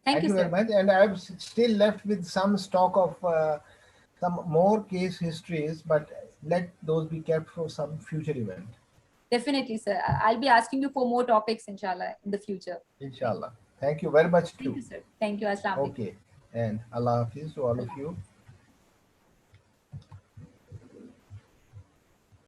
Thank Thank you, you very sir. much. And I'm still left with some stock of some more case histories, but let those be kept for some future event. Definitely, sir. I'll be asking you for more topics, inshallah, in the future. Thank you. Inshallah. Thank you very much Thank too. you, sir. Thank you. Assalamu alaikum. Okay. And Allah Hafiz to all of Allah. you.